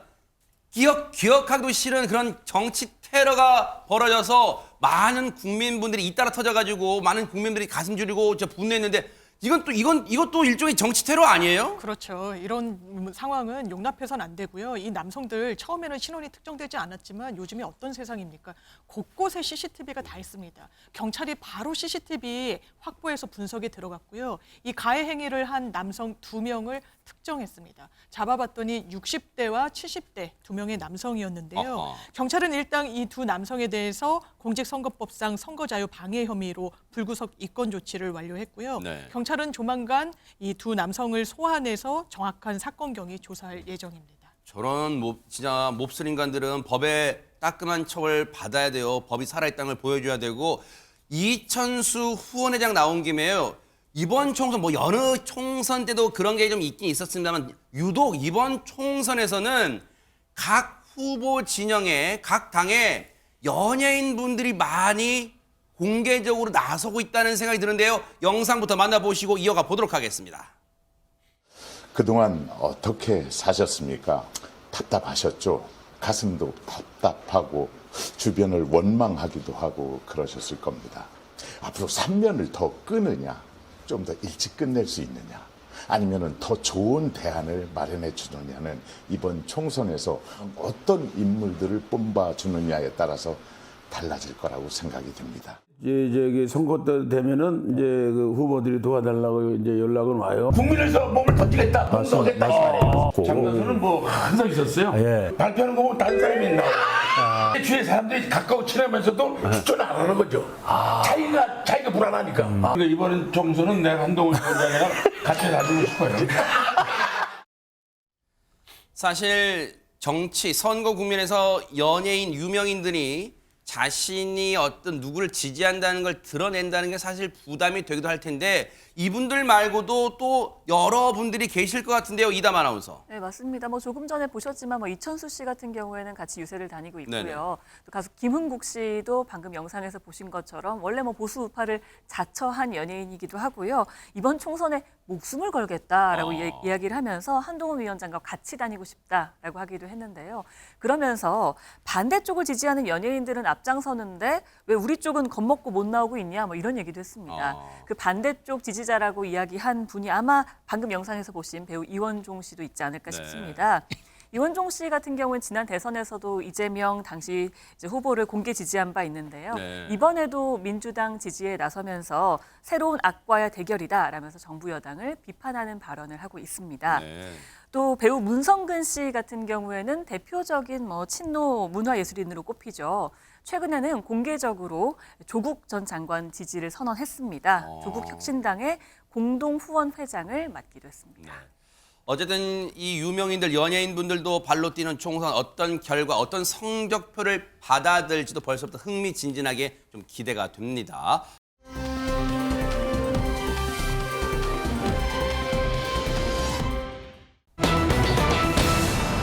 기억하기도 싫은 그런 정치 테러가 벌어져서 많은 국민분들이 잇따라 터져가지고 많은 국민들이 가슴 졸이고 분노했는데 이것도 일종의 정치 테러 아니에요? 그렇죠. 이런 상황은 용납해서는 안 되고요. 이 남성들 처음에는 신원이 특정되지 않았지만 요즘에 어떤 세상입니까? 곳곳에 CCTV가 다 있습니다. 경찰이 바로 CCTV 확보해서 분석에 들어갔고요. 이 가해 행위를 한 남성 2명을 특정했습니다. 잡아봤더니 60대와 70대 2명의 남성이었는데요. 경찰은 일단 이 두 남성에 대해서 공직선거법상 선거자유 방해 혐의로 불구속 입건 조치를 완료했고요. 네. 경찰은 조만간 이 두 남성을 소환해서 정확한 사건 경위 조사할 예정입니다. 저런 진짜 몹쓸 인간들은 법에 따끔한 처벌 받아야 돼요. 법이 살아있다는 걸 보여줘야 되고 이천수 후원 회장 나온 김에요. 이번 총선 뭐 여느 총선 때도 그런 게 좀 있긴 있었습니다만 유독 이번 총선에서는 각 후보 진영에 각 당에 연예인 분들이 많이 공개적으로 나서고 있다는 생각이 드는데요. 영상부터 만나보시고 이어가 보도록 하겠습니다. 그동안 어떻게 사셨습니까? 답답하셨죠? 가슴도 답답하고 주변을 원망하기도 하고 그러셨을 겁니다. 앞으로 3년을 더 끄느냐, 좀 더 일찍 끝낼 수 있느냐, 아니면 더 좋은 대안을 마련해 주느냐는 이번 총선에서 어떤 인물들을 뽑아주느냐에 따라서 달라질 거라고 생각이 듭니다. 이제 선거 때 되면은 이제 그 후보들이 도와달라고 이제 연락은 와요. 국민에서 몸을 던지겠다, 운동하겠다. 장관선은 뭐 항상 있었어요. 예. 발표하는 거 보면 다른 사람이 나와. 주위에 사람들이 가까워 친하면서도 추천을 안 하는 거죠. 자기가 불안하니까. 그러니까 이번 총선은 내가 한동훈 위원장이랑 같이 놔주고 싶어요. 사실 정치, 선거 국면에서 연예인, 유명인들이 자신이 어떤 누구를 지지한다는 걸 드러낸다는 게 사실 부담이 되기도 할 텐데 이분들 말고도 또 여러분들이 계실 것 같은데요. 이담 아나운서. 네, 맞습니다. 뭐 조금 전에 보셨지만 뭐 이천수 씨 같은 경우에는 같이 유세를 다니고 있고요. 네네. 또 가수 김흥국 씨도 방금 영상에서 보신 것처럼 원래 뭐 보수 우파를 자처한 연예인이기도 하고요. 이번 총선에 목숨을 걸겠다라고 이야기를 하면서 한동훈 위원장과 같이 다니고 싶다라고 하기도 했는데요. 그러면서 반대쪽을 지지하는 연예인들은 앞장서는데 왜 우리 쪽은 겁먹고 못 나오고 있냐 뭐 이런 얘기도 했습니다. 그 반대쪽 지지자라고 이야기한 분이 아마 방금 영상에서 보신 배우 이원종 씨도 있지 않을까 싶습니다. 이원종 씨 같은 경우는 지난 대선에서도 이재명 당시 이제 후보를 공개 지지한 바 있는데요. 네. 이번에도 민주당 지지에 나서면서 새로운 악과의 대결이다라면서 정부 여당을 비판하는 발언을 하고 있습니다. 네. 또 배우 문성근 씨 같은 경우에는 대표적인 뭐 친노 문화예술인으로 꼽히죠. 최근에는 공개적으로 조국 전 장관 지지를 선언했습니다. 조국 혁신당의 공동 후원 회장을 맡기도 했습니다. 어쨌든 이 유명인들, 연예인분들도 발로 뛰는 총선 어떤 결과, 어떤 성적표를 받아들일지도 벌써부터 흥미진진하게 좀 기대가 됩니다.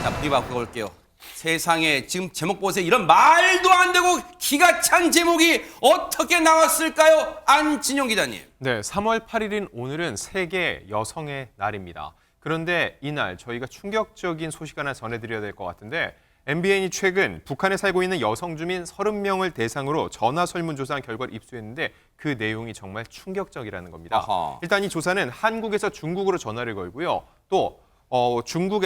자, 브리브 바꿔볼게요. 세상에 지금 제목 보세요. 이런 말도 안 되고 기가 찬 제목이 어떻게 나왔을까요? 안진용 기자님. 네, 3월 8일인 오늘은 세계 여성의 날입니다. 그런데 이날 저희가 충격적인 소식 하나 전해드려야 될 것 같은데 MBN이 최근 북한에 살고 있는 여성 주민 30명을 대상으로 전화 설문조사한 결과를 입수했는데 그 내용이 정말 충격적이라는 겁니다. 아하. 일단 이 조사는 한국에서 중국으로 전화를 걸고요. 또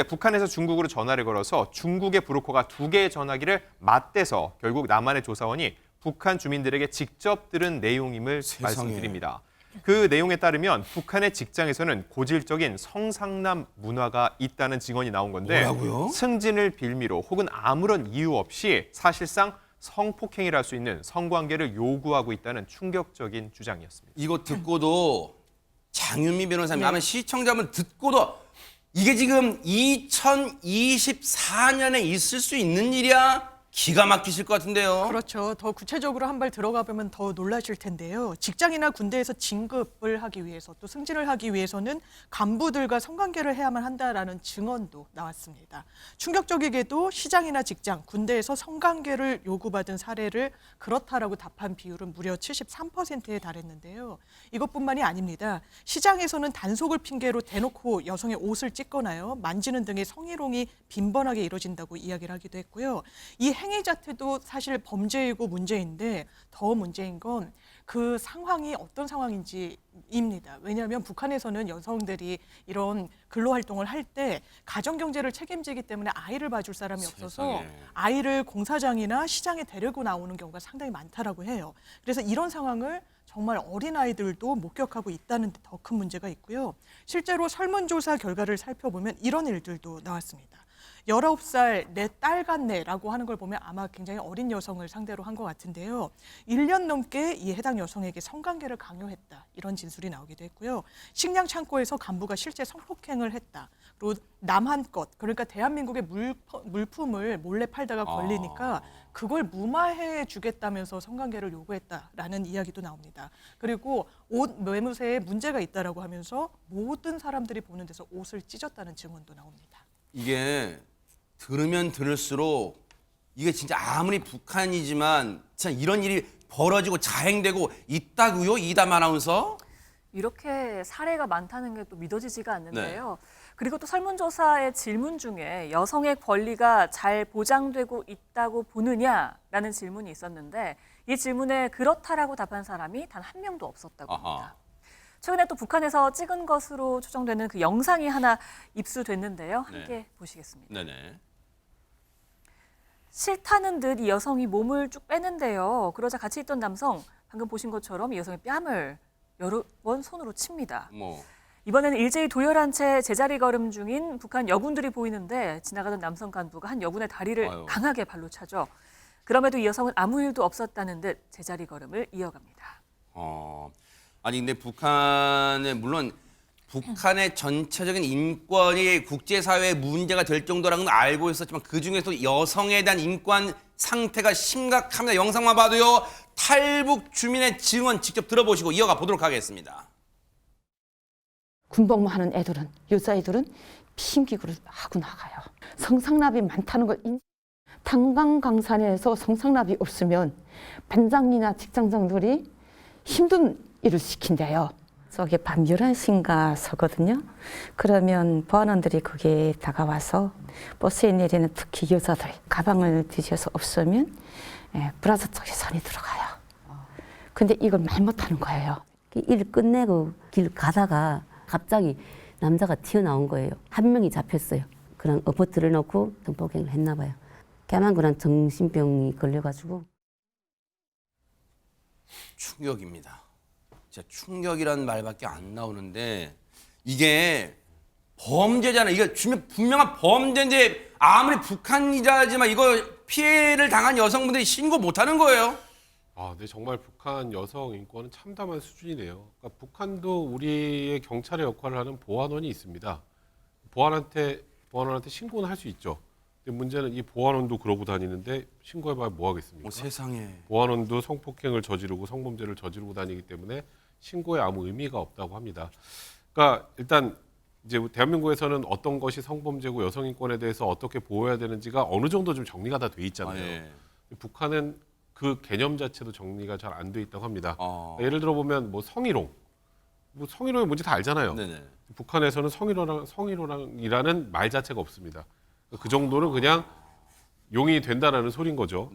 북한에서 중국으로 전화를 걸어서 중국의 브로커가 2개의 전화기를 맞대서 결국 남한의 조사원이 북한 주민들에게 직접 들은 내용임을 말씀드립니다. 그 내용에 따르면 북한의 직장에서는 고질적인 성상남 문화가 있다는 증언이 나온 건데 뭐라고요? 승진을 빌미로 혹은 아무런 이유 없이 사실상 성폭행이라 할 수 있는 성관계를 요구하고 있다는 충격적인 주장이었습니다. 이거 듣고도 장윤미 변호사님, 아마 시청자분 듣고도 이게 지금 2024년에 있을 수 있는 일이야? 기가 막히실 것 같은데요. 그렇죠. 더 구체적으로 한 발 들어가 보면 더 놀라실 텐데요. 직장이나 군대에서 진급을 하기 위해서 또 승진을 하기 위해서는 간부들과 성관계를 해야만 한다라는 증언도 나왔습니다. 충격적이게도 시장이나 직장, 군대에서 성관계를 요구받은 사례를 그렇다라고 답한 비율은 무려 73%에 달했는데요. 이것뿐만이 아닙니다. 시장에서는 단속을 핑계로 대놓고 여성의 옷을 찢거나요, 만지는 등의 성희롱이 빈번하게 이뤄진다고 이야기를 하기도 했고요. 이 행위 자체도 사실 범죄이고 문제인데 더 문제인 건 그 상황이 어떤 상황인지입니다. 왜냐하면 북한에서는 여성들이 이런 근로활동을 할 때 가정경제를 책임지기 때문에 아이를 봐줄 사람이 없어서 아이를 공사장이나 시장에 데리고 나오는 경우가 상당히 많다라고 해요. 그래서 이런 상황을 정말 어린아이들도 목격하고 있다는 데 더 큰 문제가 있고요. 실제로 설문조사 결과를 살펴보면 이런 일들도 나왔습니다. 19살 내 딸 같네라고 하는 걸 보면 아마 굉장히 어린 여성을 상대로 한 것 같은데요. 1년 넘게 이 해당 여성에게 성관계를 강요했다. 이런 진술이 나오기도 했고요. 식량 창고에서 간부가 실제 성폭행을 했다. 그리고 남한 것, 그러니까 대한민국의 물품을 몰래 팔다가 걸리니까 그걸 무마해 주겠다면서 성관계를 요구했다라는 이야기도 나옵니다. 그리고 옷 매무새에 문제가 있다라고 하면서 모든 사람들이 보는 데서 옷을 찢었다는 증언도 나옵니다. 이게 들으면 들을수록 이게 진짜 아무리 북한이지만 진짜 이런 일이 벌어지고 자행되고 있다고요? 이담 아나운서? 이렇게 사례가 많다는 게 또 믿어지지가 않는데요. 그리고 또 설문조사의 질문 중에 여성의 권리가 잘 보장되고 있다고 보느냐라는 질문이 있었는데 이 질문에 그렇다라고 답한 사람이 단 한 명도 없었다고 합니다. 최근에 또 북한에서 찍은 것으로 추정되는 그 영상이 하나 입수됐는데요. 함께 보시겠습니다. 네네. 싫다는 듯 이 여성이 몸을 쭉 빼는데요. 그러자 같이 있던 남성, 방금 보신 것처럼 이 여성의 뺨을 여러 번 손으로 칩니다. 이번에는 일제히 도열한 채 제자리 걸음 중인 북한 여군들이 보이는데 지나가던 남성 간부가 한 여군의 다리를 강하게 발로 차죠. 그럼에도 이 여성은 아무 일도 없었다는 듯 제자리 걸음을 이어갑니다. 아니 근데 물론 북한의 전체적인 인권이 국제사회에 문제가 될 정도라는 건 알고 있었지만 그중에서도 여성에 대한 인권 상태가 심각합니다. 영상만 봐도요. 탈북 주민의 증언 직접 들어보시고 이어가 보도록 하겠습니다. 군복무하는 애들은, 여자애들은 피임기구를 하고 나가요. 성상납이 많다는 걸 탄광강산에서 성상납이 없으면 반장이나 직장장들이 힘든 일을 시킨대요. 저게 밤 11시인가 서거든요. 그러면 보안원들이 거기에 다가와서 버스에 내리는 특히 여자들 가방을 뒤져서 없으면 브라자 쪽에 손이 들어가요. 근데 이걸 말 못하는 거예요. 일 끝내고 길 가다가 갑자기 남자가 튀어나온 거예요. 한 명이 잡혔어요. 그냥 엎어뜨려 놓고 성폭행을 했나 봐요. 걔만 그런 정신병이 걸려가지고. 충격입니다. 진짜 충격이라는 말밖에 안 나오는데 이게 범죄잖아요. 이게 분명한 범죄인데 아무리 북한이자지만 이거 피해를 당한 여성분들이 신고 못하는 거예요. 네, 정말 북한 여성 인권은 참담한 수준이네요. 그러니까 북한도 우리의 경찰의 역할을 하는 보안원이 있습니다. 보안원한테 신고는 할 수 있죠. 근데 문제는 이 보안원도 그러고 다니는데 신고해봐야 뭐 하겠습니까? 세상에. 보안원도 성폭행을 저지르고 성범죄를 저지르고 다니기 때문에 신고에 아무 의미가 없다고 합니다. 그러니까 일단 이제 대한민국에서는 어떤 것이 성범죄고 여성 인권에 대해서 어떻게 보호해야 되는지가 어느 정도 좀 정리가 다 돼 있잖아요. 북한은 그 개념 자체도 정리가 잘 안 돼 있다고 합니다. 예를 들어 보면 뭐 성희롱, 성희롱이 뭔지 다 알잖아요. 북한에서는 성희롱이라는 말 자체가 없습니다. 그 정도는 그냥 용인이 된다라는 소린 거죠.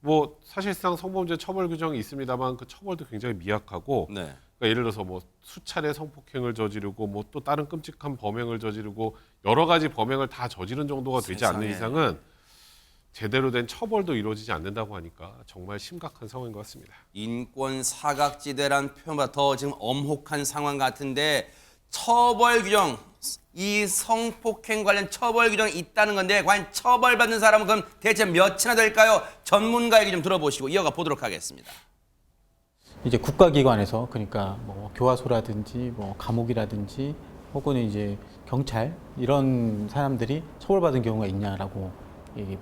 뭐 사실상 성범죄 처벌 규정이 있습니다만 그 처벌도 굉장히 미약하고, 그러니까 예를 들어서 뭐 수차례 성폭행을 저지르고 뭐 또 다른 끔찍한 범행을 저지르고 여러 가지 범행을 다 저지른 정도가 되지 않는 이상은 제대로 된 처벌도 이루어지지 않는다고 하니까 정말 심각한 상황인 것 같습니다. 인권 사각지대란 표현보다 더 지금 엄혹한 상황 같은데 처벌 규정, 이 성폭행 관련 처벌 규정이 있다는 건데 과연 처벌받는 사람은 그럼 대체 몇이나 될까요? 전문가에게 좀 들어보시고 이어가 보도록 하겠습니다. 이제 국가기관에서 그러니까 뭐 교화소라든지 뭐 감옥이라든지 혹은 이제 경찰 이런 사람들이 처벌받은 경우가 있냐라고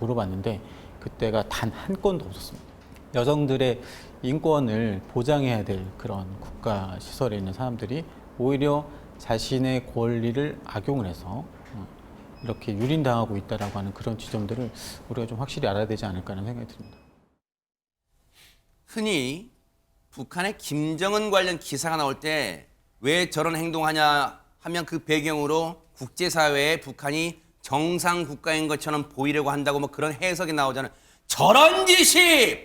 물어봤는데 그때가 단 한 건도 없었습니다. 여성들의 인권을 보장해야 될 그런 국가 시설에 있는 사람들이 오히려 자신의 권리를 악용을 해서 이렇게 유린당하고 있다라고 하는 그런 지점들을 우리가 좀 확실히 알아야 되지 않을까라는 생각이 듭니다. 흔히 북한의 김정은 관련 기사가 나올 때 왜 저런 행동하냐 하면 그 배경으로 국제사회에 북한이 정상 국가인 것처럼 보이려고 한다고 뭐 그런 해석이 나오잖아요. 저런 짓이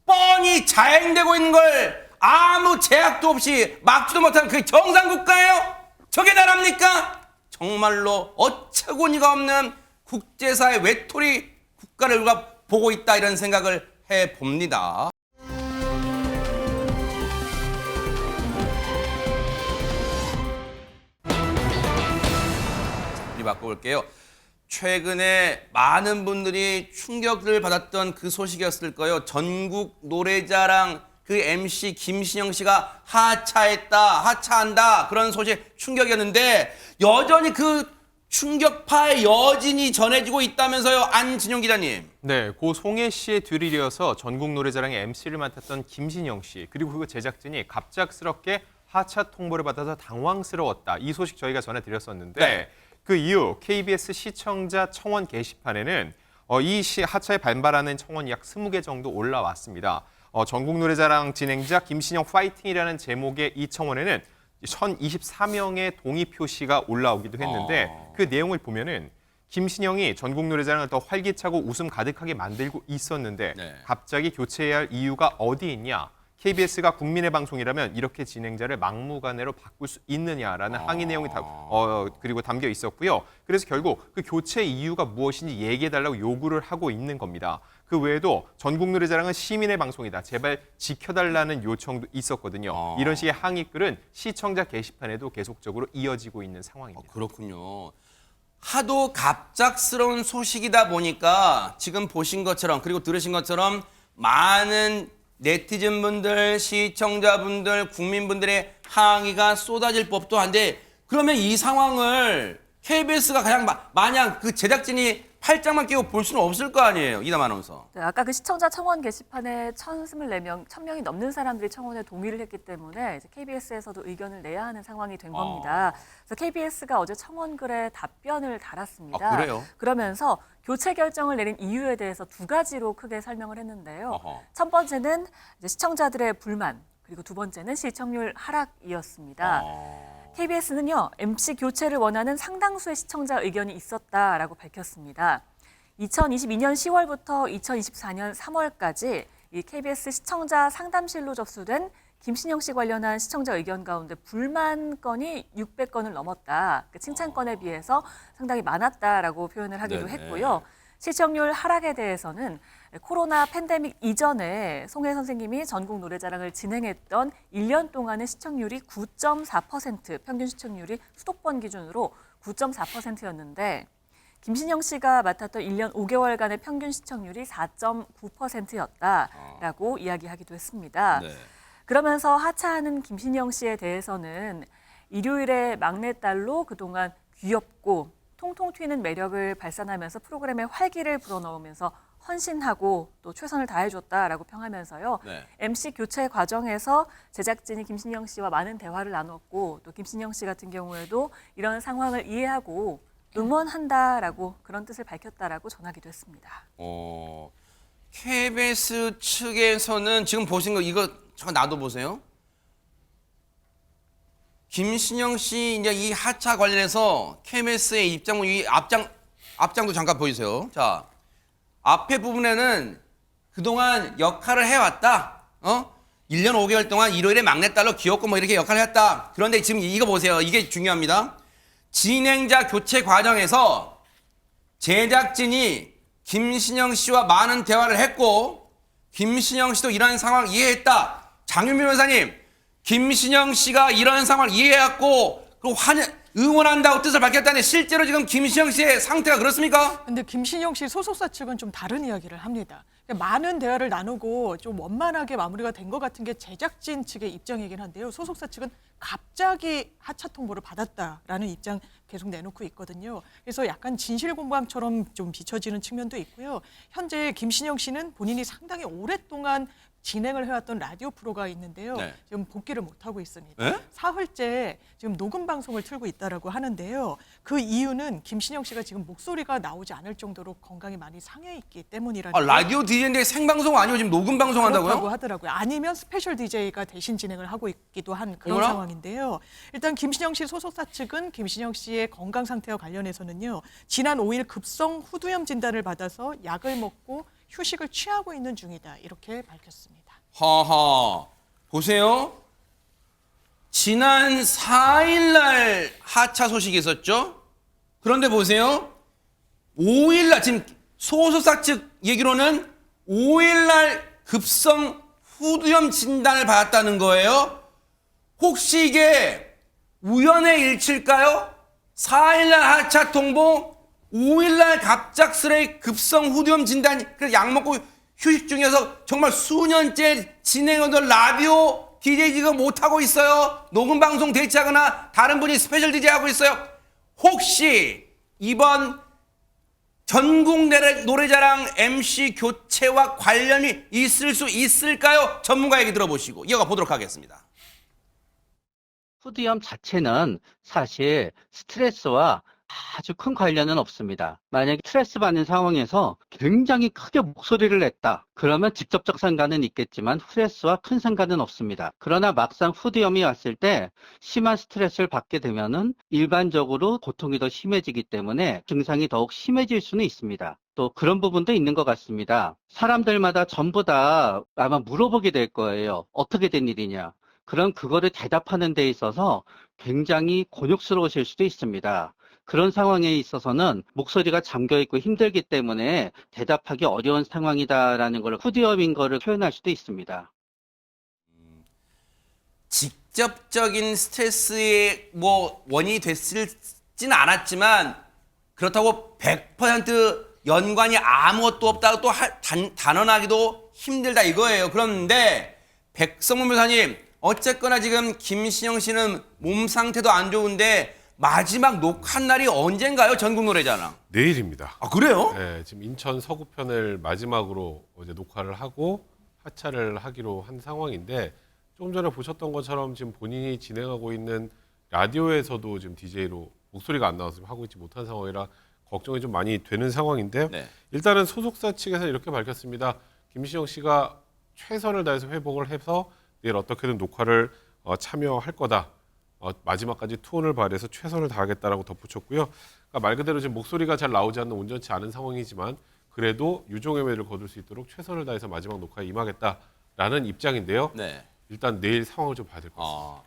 뻔히 자행되고 있는 걸 아무 제약도 없이 막지도 못한 그 정상 국가예요? 저게 나랍니까? 정말로 어처구니가 없는 국제사회 외톨이 국가를 우리가 보고 있다 이런 생각을 해봅니다. 바꿔볼게요. 최근에 많은 분들이 충격을 받았던 그 소식이었을 거예요. 전국 노래자랑 그 MC 김신영 씨가 하차한다 그런 소식 충격이었는데 여전히 그 충격파의 여진이 전해지고 있다면서요, 안진용 기자님. 네, 고 송혜 씨의 뒤를 이어서 전국 노래자랑의 MC를 맡았던 김신영 씨 그리고 그 제작진이 갑작스럽게 하차 통보를 받아서 당황스러웠다. 이 소식 저희가 전해드렸었는데 네. 그 이후 KBS 시청자 청원 게시판에는 이 하차에 반발하는 청원이 약 20개 정도 올라왔습니다. 전국 노래자랑 진행자 김신영 파이팅이라는 제목의 이 청원에는 1,024명의 동의 표시가 올라오기도 했는데 그 내용을 보면은 김신영이 전국 노래자랑을 더 활기차고 웃음 가득하게 만들고 있었는데 갑자기 교체해야 할 이유가 어디 있냐? KBS가 국민의 방송이라면 이렇게 진행자를 막무가내로 바꿀 수 있느냐라는 항의 내용이 그리고 담겨 있었고요. 그래서 결국 그 교체 이유가 무엇인지 얘기해달라고 요구를 하고 있는 겁니다. 그 외에도 전국 노래자랑은 시민의 방송이다. 제발 지켜달라는 요청도 있었거든요. 이런 식의 항의글은 시청자 게시판에도 계속적으로 이어지고 있는 상황입니다. 그렇군요. 하도 갑작스러운 소식이다 보니까 지금 보신 것처럼 그리고 들으신 것처럼 많은 네티즌분들, 시청자분들, 국민분들의 항의가 쏟아질 법도 한데 그러면 이 상황을 KBS가 그냥 마냥 그 제작진이 팔짱만 끼고 볼 수는 없을 거 아니에요, 이담 아나운서. 네, 아까 그 시청자 청원 게시판에 1,024명, 1,000명이 넘는 사람들이 청원에 동의를 했기 때문에 이제 KBS에서도 의견을 내야 하는 상황이 된 겁니다. 그래서 KBS가 어제 청원글에 답변을 달았습니다. 그래요? 그러면서 교체 결정을 내린 이유에 대해서 두 가지로 크게 설명을 했는데요. 첫 번째는 이제 시청자들의 불만, 그리고 두 번째는 시청률 하락이었습니다. KBS는요, MC 교체를 원하는 상당수의 시청자 의견이 있었다라고 밝혔습니다. 2022년 10월부터 2024년 3월까지 이 KBS 시청자 상담실로 접수된 김신영 씨 관련한 시청자 의견 가운데 불만 건이 600건을 넘었다. 그 칭찬건에 비해서 상당히 많았다라고 표현을 하기도 했고요. 시청률 하락에 대해서는 코로나 팬데믹 이전에 송혜 선생님이 전국 노래자랑을 진행했던 1년 동안의 시청률이 9.4%, 평균 시청률이 수도권 기준으로 9.4%였는데 김신영 씨가 맡았던 1년 5개월간의 평균 시청률이 4.9%였다라고 이야기하기도 했습니다. 그러면서 하차하는 김신영 씨에 대해서는 일요일에 막내딸로 그동안 귀엽고 통통 튀는 매력을 발산하면서 프로그램에 활기를 불어넣으면서 헌신하고 또 최선을 다해줬다라고 평하면서요. MC 교체 과정에서 제작진이 김신영 씨와 많은 대화를 나눴고 또 김신영 씨 같은 경우에도 이런 상황을 이해하고 응원한다라고 그런 뜻을 밝혔다라고 전하기도 했습니다. KBS 측에서는 지금 보신 거 이거 잠깐 놔둬보세요. 김신영 씨 이제 이 하차 관련해서 KBS의 입장, 이 앞장도 잠깐 보이세요. 자, 앞에 부분에는 그동안 역할을 해왔다. 1년 5개월 동안 일요일에 막내딸로 귀엽고 뭐 이렇게 역할을 했다. 그런데 지금 이거 보세요. 이게 중요합니다. 진행자 교체 과정에서 제작진이 김신영 씨와 많은 대화를 했고 김신영 씨도 이런 상황을 이해했다. 장윤미 변호사님, 김신영 씨가 이런 상황을 이해했고 응원한다고 뜻을 밝혔다는데 실제로 지금 김신영 씨의 상태가 그렇습니까? 근데 김신영 씨 소속사 측은 좀 다른 이야기를 합니다. 많은 대화를 나누고 좀 원만하게 마무리가 된 것 같은 게 제작진 측의 입장이긴 한데요. 소속사 측은 갑자기 하차 통보를 받았다라는 입장 계속 내놓고 있거든요. 그래서 약간 진실공방처럼 좀 비춰지는 측면도 있고요. 현재 김신영 씨는 본인이 상당히 오랫동안 진행을 해왔던 라디오 프로가 있는데요. 지금 복귀를 못하고 있습니다. 사흘째 지금 녹음 방송을 틀고 있다라고 하는데요. 그 이유는 김신영 씨가 지금 목소리가 나오지 않을 정도로 건강이 많이 상해 있기 때문이라는. 라디오 DJ인데 생방송 아니고 지금 녹음 방송 한다고요? 그렇다고 하더라고요. 아니면 스페셜 DJ가 대신 진행을 하고 있기도 한 그런 상황인데요. 일단 김신영 씨 소속사 측은 김신영 씨의 건강 상태와 관련해서는요. 지난 5일 급성 후두염 진단을 받아서 약을 먹고 휴식을 취하고 있는 중이다. 이렇게 밝혔습니다. 하하, 보세요. 지난 4일 날 하차 소식이 있었죠? 그런데 보세요. 5일 날, 지금 소속사 측 얘기로는 5일 날 급성 후두염 진단을 받았다는 거예요. 혹시 이게 우연의 일치일까요? 4일 날 하차 통보, 5일날 갑작스레 급성 후두염 진단이 그래서 약 먹고 휴식 중이어서 정말 수년째 진행하던 라디오 DJ 지금 못하고 있어요. 녹음 방송 대체하거나 다른 분이 스페셜 DJ 하고 있어요. 혹시 이번 전국 노래자랑 MC 교체와 관련이 있을 수 있을까요? 전문가 얘기 들어보시고 이어가 보도록 하겠습니다. 후두염 자체는 사실 스트레스와 아주 큰 관련은 없습니다. 만약에 스트레스 받는 상황에서 굉장히 크게 목소리를 냈다. 그러면 직접적 상관은 있겠지만 스트레스와 큰 상관은 없습니다. 그러나 막상 후두염이 왔을 때 심한 스트레스를 받게 되면은 일반적으로 고통이 더 심해지기 때문에 증상이 더욱 심해질 수는 있습니다. 또 그런 부분도 있는 것 같습니다. 사람들마다 전부 다 아마 물어보게 될 거예요. 어떻게 된 일이냐. 그럼 그거를 대답하는 데 있어서 굉장히 곤욕스러우실 수도 있습니다. 그런 상황에 있어서는 목소리가 잠겨있고 힘들기 때문에 대답하기 어려운 상황이다라는 걸 후두염인 거를 표현할 수도 있습니다. 직접적인 스트레스의 원인이 됐을지는 않았지만 그렇다고 100% 연관이 아무것도 없다고 또 단언하기도 힘들다 이거예요. 그런데 백성문 변호사님 어쨌거나 지금 김신영 씨는 몸 상태도 안 좋은데 마지막 녹화 날이 언젠가요? 전국 노래자랑. 내일입니다. 아, 그래요? 네, 지금 인천 서구편을 마지막으로 어제 녹화를 하고 하차를 하기로 한 상황인데 조금 전에 보셨던 것처럼 지금 본인이 진행하고 있는 라디오에서도 지금 DJ로 목소리가 안 나와서 하고 있지 못한 상황이라 걱정이 좀 많이 되는 상황인데 네. 일단은 소속사 측에서 이렇게 밝혔습니다. 김신영 씨가 최선을 다해서 회복을 해서 내일 어떻게든 녹화를 참여할 거다. 마지막까지 투혼을 발휘해서 최선을 다하겠다라고 덧붙였고요. 그러니까 말 그대로 지금 목소리가 잘 나오지 않는 온전치 않은 상황이지만 그래도 유종의 매를 거둘 수 있도록 최선을 다해서 마지막 녹화에 임하겠다라는 입장인데요. 네. 일단 내일 상황을 좀 봐야 될 것 같습니다.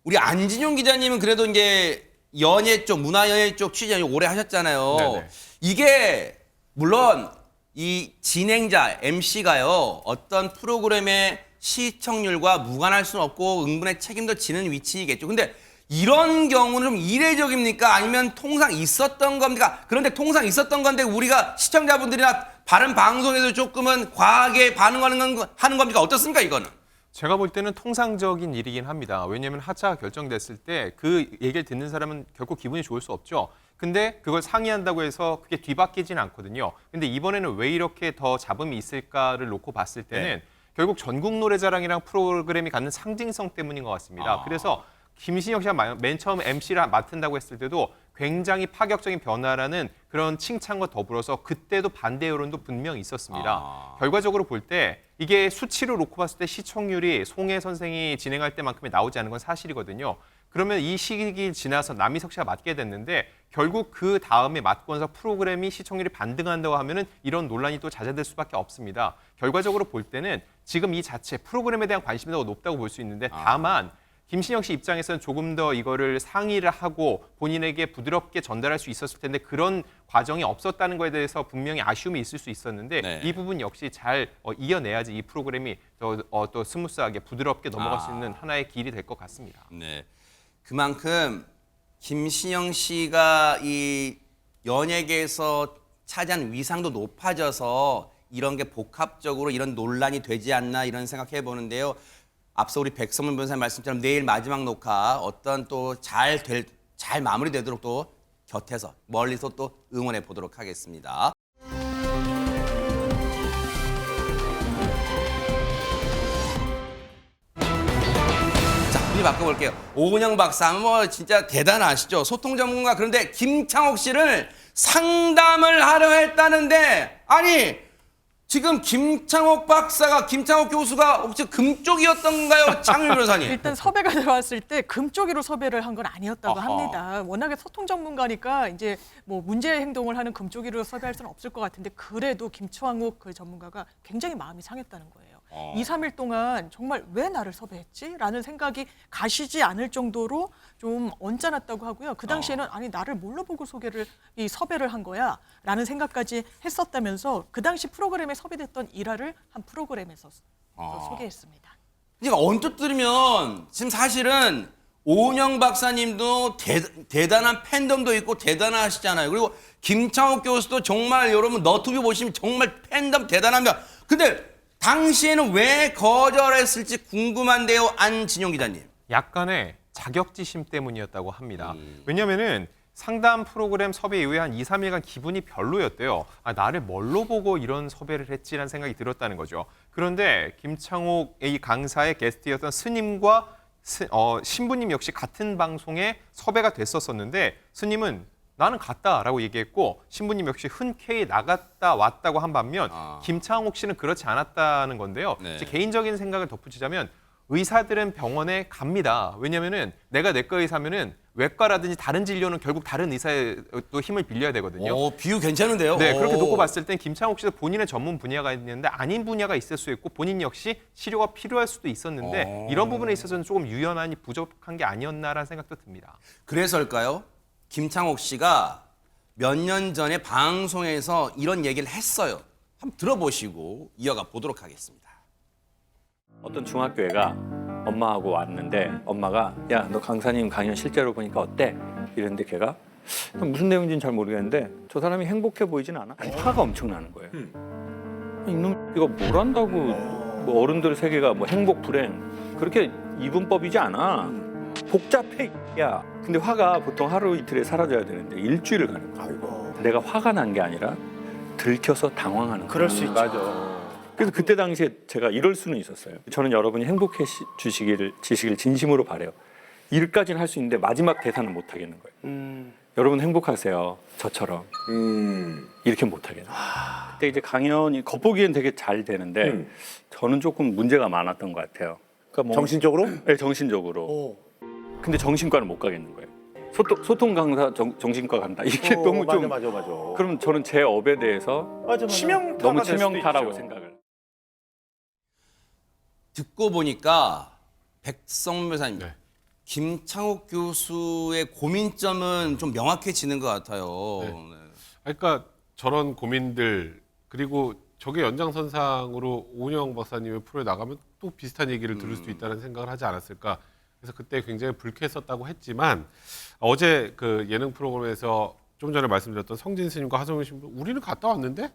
우리 안진용 기자님은 그래도 이제 연예 쪽, 문화연예 쪽 취재 오래 하셨잖아요. 네네. 이게 물론 이 진행자, MC가요. 어떤 프로그램의 시청률과 무관할 수는 없고 응분의 책임도 지는 위치이겠죠. 근데 이런 경우는 좀 이례적입니까? 아니면 통상 있었던 겁니까? 그런데 통상 있었던 건데 우리가 시청자분들이나 다른 방송에서 조금은 과하게 반응하는 겁니까? 어떻습니까, 이거는? 제가 볼 때는 통상적인 일이긴 합니다. 왜냐하면 하차가 결정됐을 때 그 얘기를 듣는 사람은 결코 기분이 좋을 수 없죠. 근데 그걸 상의한다고 해서 그게 뒤바뀌진 않거든요. 근데 이번에는 왜 이렇게 더 잡음이 있을까를 놓고 봤을 때는 네. 결국 전국 노래자랑이랑 프로그램이 갖는 상징성 때문인 것 같습니다. 그래서 김신영 씨가 맨 처음 MC를 맡은다고 했을 때도 굉장히 파격적인 변화라는 그런 칭찬과 더불어서 그때도 반대 여론도 분명히 있었습니다. 결과적으로 볼 때 이게 수치로 놓고 봤을 때 시청률이 송혜 선생이 진행할 때만큼이 나오지 않은 건 사실이거든요. 그러면 이 시기 지나서 남희석 씨가 맡게 됐는데 결국 그 다음에 맡고서 프로그램이 시청률이 반등한다고 하면은 이런 논란이 또 자제될 수밖에 없습니다. 결과적으로 볼 때는 지금 이 자체 프로그램에 대한 관심이 더 높다고 볼 수 있는데 다만 김신영 씨 입장에서는 조금 더 이거를 상의를 하고 본인에게 부드럽게 전달할 수 있었을 텐데 그런 과정이 없었다는 거에 대해서 분명히 아쉬움이 있을 수 있었는데 네. 이 부분 역시 잘 이어내야지 이 프로그램이 또 스무스하게 부드럽게 넘어갈 수 있는 하나의 길이 될 것 같습니다. 네. 그만큼 김신영 씨가 이 연예계에서 차지한 위상도 높아져서 이런 게 복합적으로 이런 논란이 되지 않나 이런 생각해 보는데요. 앞서 우리 백성문 변호사님 말씀처럼 내일 마지막 녹화 어떤 또 잘 마무리되도록 또 곁에서 멀리서 또 응원해 보도록 하겠습니다. 자, 분위 바꿔볼게요. 오은영 박사 뭐 진짜 대단하시죠. 소통 전문가. 그런데 김창옥 씨를 상담을 하려 했다는데 아니 지금 김창옥 교수가 혹시 금쪽이었던가요? 창일 변호사님. 일단 섭외가 들어왔을 때 금쪽이로 섭외를 한 건 아니었다고 어허. 합니다. 워낙에 소통 전문가니까 이제 뭐 문제 행동을 하는 금쪽이로 섭외할 수는 없을 것 같은데 그래도 김창옥 그 전문가가 굉장히 마음이 상했다는 거예요. 2, 3일 동안 정말 왜 나를 섭외했지? 라는 생각이 가시지 않을 정도로 좀 언짢았다고 하고요. 그 당시에는 아니 나를 뭘로 보고 섭외를 한 거야? 라는 생각까지 했었다면서 그 당시 프로그램에 섭외됐던 일화를 한 프로그램에서 소개했습니다. 그러니까 언뜻 들으면 지금 사실은 오은영 박사님도 대단한 팬덤도 있고 대단하시잖아요. 그리고 김창옥 교수도 정말 여러분 너튜브 보시면 정말 팬덤 대단합니다. 근데 당시에는 왜 거절했을지 궁금한데요, 안진용 기자님. 약간의 자격지심 때문이었다고 합니다. 왜냐면은 상담 프로그램 섭외 이후에 한 2, 3일간 기분이 별로였대요. 나를 뭘로 보고 이런 섭외를 했지라는 생각이 들었다는 거죠. 그런데 김창옥 이 강사의 게스트였던 스님과 신부님 역시 같은 방송에 섭외가 됐었는데 스님은 나는 갔다라고 얘기했고 신부님 역시 흔쾌히 나갔다 왔다고 한 반면 김창옥 씨는 그렇지 않았다는 건데요. 네. 제 개인적인 생각을 덧붙이자면 의사들은 병원에 갑니다. 왜냐면은 내가 내과 의사면은 외과라든지 다른 진료는 결국 다른 의사의 또 힘을 빌려야 되거든요. 비유 괜찮은데요? 네, 그렇게 놓고 봤을 땐 김창옥 씨도 본인의 전문 분야가 있는데 아닌 분야가 있을 수 있고 본인 역시 치료가 필요할 수도 있었는데 이런 부분에 있어서는 조금 유연함이 부족한 게 아니었나라는 생각도 듭니다. 그래서일까요? 김창옥 씨가 몇 년 전에 방송에서 이런 얘기를 했어요. 한번 들어보시고 이어가 보도록 하겠습니다. 어떤 중학교애가 엄마하고 왔는데 엄마가 야, 너 강사님 강연 실제로 보니까 어때? 이랬는데 걔가 무슨 내용인지는 잘 모르겠는데 저 사람이 행복해 보이진 않아? 화가 엄청 나는 거예요. 이놈 이거 뭘 한다고 뭐 어른들 세계가 뭐 행복 불행 그렇게 이분법이지 않아. 복잡해. 야, 근데 화가 보통 하루 이틀에 사라져야 되는데 일주일을 가는 거야. 내가 화가 난 게 아니라 들켜서 당황하는 거야. 그럴 수 있죠. 맞아. 그래서 그때 당시에 제가 이럴 수는 있었어요. 저는 여러분이 행복해 지시기를 진심으로 바래요. 일까지는 할 수 있는데 마지막 대사는 못 하겠는 거예요. 여러분 행복하세요. 저처럼. 이렇게 못 하겠는 거예요. 그때 이제 강연이 겉보기엔 되게 잘 되는데 저는 조금 문제가 많았던 것 같아요. 그러니까 뭐, 정신적으로? 네, 정신적으로. 근데 정신과는 못 가겠는 거예요. 소통 강사 정신과 간다. 이게 너무 좀. 맞아. 그럼 저는 제 업에 대해서 치명타가 너무 될 수도 치명타라고 있죠. 생각을. 듣고 보니까 백성 변호사님, 김창옥 교수의 고민점은 좀 명확해지는 것 같아요. 네. 그러니까 저런 고민들 그리고 저게 연장선상으로 오은영 박사님의 프로에 나가면 또 비슷한 얘기를 들을 수 있다는 생각을 하지 않았을까. 그래서 그때 굉장히 불쾌했었다고 했지만 어제 그 예능 프로그램에서 좀 전에 말씀드렸던 성진 스님과 하성윤 스님 우리는 갔다 왔는데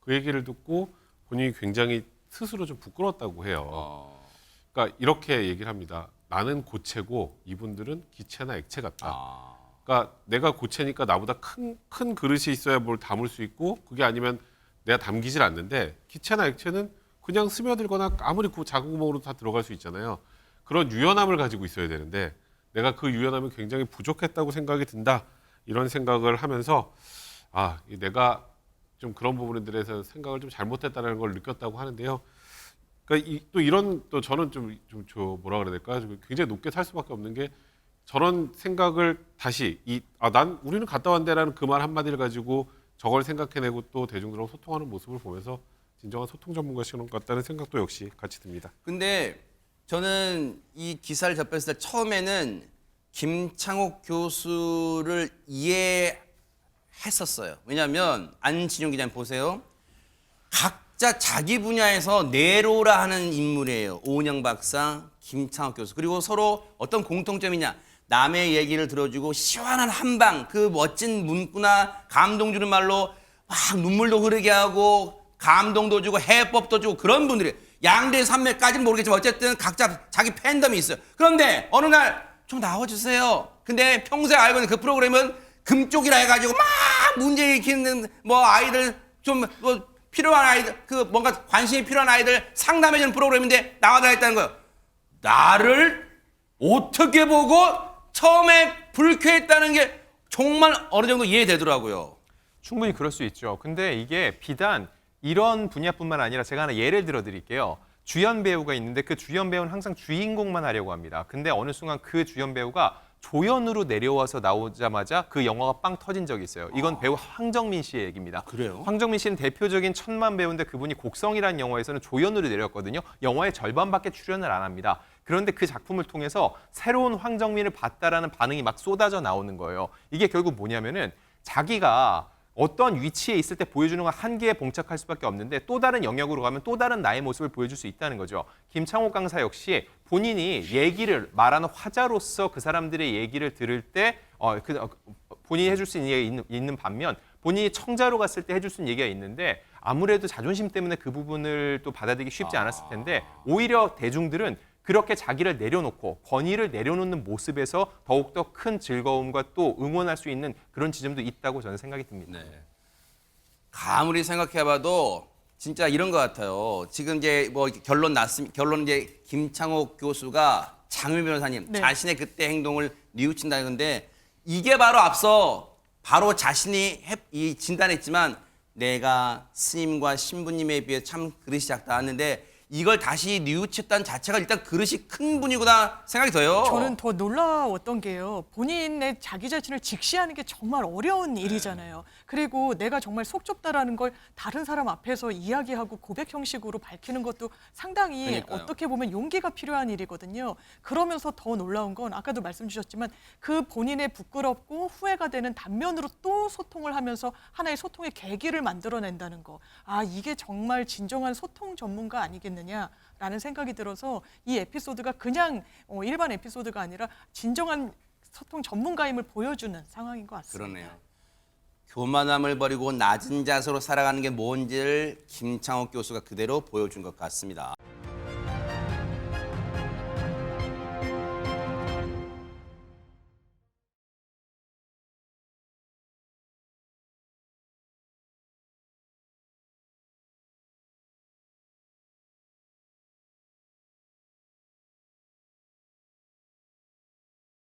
그 얘기를 듣고 본인이 굉장히 스스로 좀 부끄러웠다고 해요. 그러니까 이렇게 얘기를 합니다. 나는 고체고 이분들은 기체나 액체 같다. 그러니까 내가 고체니까 나보다 큰 그릇이 있어야 뭘 담을 수 있고 그게 아니면 내가 담기질 않는데 기체나 액체는 그냥 스며들거나 아무리 작은 구멍으로 다 들어갈 수 있잖아요. 그런 유연함을 가지고 있어야 되는데 내가 그 유연함이 굉장히 부족했다고 생각이 든다. 이런 생각을 하면서 내가 좀 그런 부분들에서 생각을 좀 잘못했다는 걸 느꼈다고 하는데요. 그러니까 또 저는 좀 뭐라 그래야 될까? 굉장히 높게 살 수밖에 없는 게 저런 생각을 다시 우리는 갔다 왔는데라는 그 말 한마디를 가지고 저걸 생각해내고 또 대중들하고 소통하는 모습을 보면서 진정한 소통 전문가시는 것 같다는 생각도 역시 같이 듭니다. 근데 저는 이 기사를 접했을 때 처음에는 김창옥 교수를 이해했었어요. 왜냐하면 안진용 기자님 보세요. 각자 자기 분야에서 네로라 하는 인물이에요. 오은영 박사, 김창옥 교수. 그리고 서로 어떤 공통점이냐. 남의 얘기를 들어주고 시원한 한방, 그 멋진 문구나 감동 주는 말로 막 눈물도 흐르게 하고 감동도 주고 해법도 주고 그런 분들이 양대 산맥까지는 모르겠지만 어쨌든 각자 자기 팬덤이 있어요. 그런데 어느 날 좀 나와주세요. 근데 평소에 알고 있는 그 프로그램은 금쪽이라 해가지고 막 문제 일으키는 뭐 아이들 좀 뭐 필요한 아이들 그 뭔가 관심이 필요한 아이들 상담해주는 프로그램인데 나와달라 했다는 거예요. 나를 어떻게 보고 처음에 불쾌했다는 게 정말 어느 정도 이해되더라고요. 충분히 그럴 수 있죠. 근데 이게 비단 이런 분야뿐만 아니라 제가 하나 예를 들어 드릴게요. 주연 배우가 있는데 그 주연 배우는 항상 주인공만 하려고 합니다. 근데 어느 순간 그 주연 배우가 조연으로 내려와서 나오자마자 그 영화가 빵 터진 적이 있어요. 이건 배우 황정민 씨의 얘기입니다. 그래요? 황정민 씨는 대표적인 천만 배우인데 그분이 곡성이라는 영화에서는 조연으로 내려왔거든요. 영화의 절반밖에 출연을 안 합니다. 그런데 그 작품을 통해서 새로운 황정민을 봤다라는 반응이 막 쏟아져 나오는 거예요. 이게 결국 뭐냐면은 자기가 어떤 위치에 있을 때 보여주는 건 한계에 봉착할 수밖에 없는데 또 다른 영역으로 가면 또 다른 나의 모습을 보여줄 수 있다는 거죠. 김창옥 강사 역시 본인이 얘기를 말하는 화자로서 그 사람들의 얘기를 들을 때 본인이 해줄 수 있는 얘기가 있는 반면 본인이 청자로 갔을 때 해줄 수 있는 얘기가 있는데 아무래도 자존심 때문에 그 부분을 또 받아들이기 쉽지 않았을 텐데 오히려 대중들은 그렇게 자기를 내려놓고 권위를 내려놓는 모습에서 더욱더 큰 즐거움과 또 응원할 수 있는 그런 지점도 있다고 저는 생각이 듭니다. 아무리 생각해봐도 진짜 이런 것 같아요. 지금 이제 뭐 결론 이제 김창옥 교수가 장미 변호사님 자신의 그때 행동을 뉘우친다는 건데 이게 바로 앞서 바로 자신이 진단했지만 내가 스님과 신부님에 비해 참 그릇이 작다 하는데 이걸 다시 뉘우쳤다는 자체가 일단 그릇이 큰 분이구나 생각이 들어요. 저는 더 놀라웠던 게요. 본인의 자기 자신을 직시하는 게 정말 어려운 일이잖아요. 그리고 내가 정말 속 좁다라는 걸 다른 사람 앞에서 이야기하고 고백 형식으로 밝히는 것도 상당히 그러니까요. 어떻게 보면 용기가 필요한 일이거든요. 그러면서 더 놀라운 건 아까도 말씀 주셨지만 그 본인의 부끄럽고 후회가 되는 단면으로 또 소통을 하면서 하나의 소통의 계기를 만들어낸다는 거. 아, 이게 정말 진정한 소통 전문가 아니겠느냐라는 생각이 들어서 이 에피소드가 그냥 일반 에피소드가 아니라 진정한 소통 전문가임을 보여주는 상황인 것 같습니다. 그러네요. 교만함을 버리고 낮은 자세로 살아가는 게 뭔지를 김창옥 교수가 그대로 보여준 것 같습니다.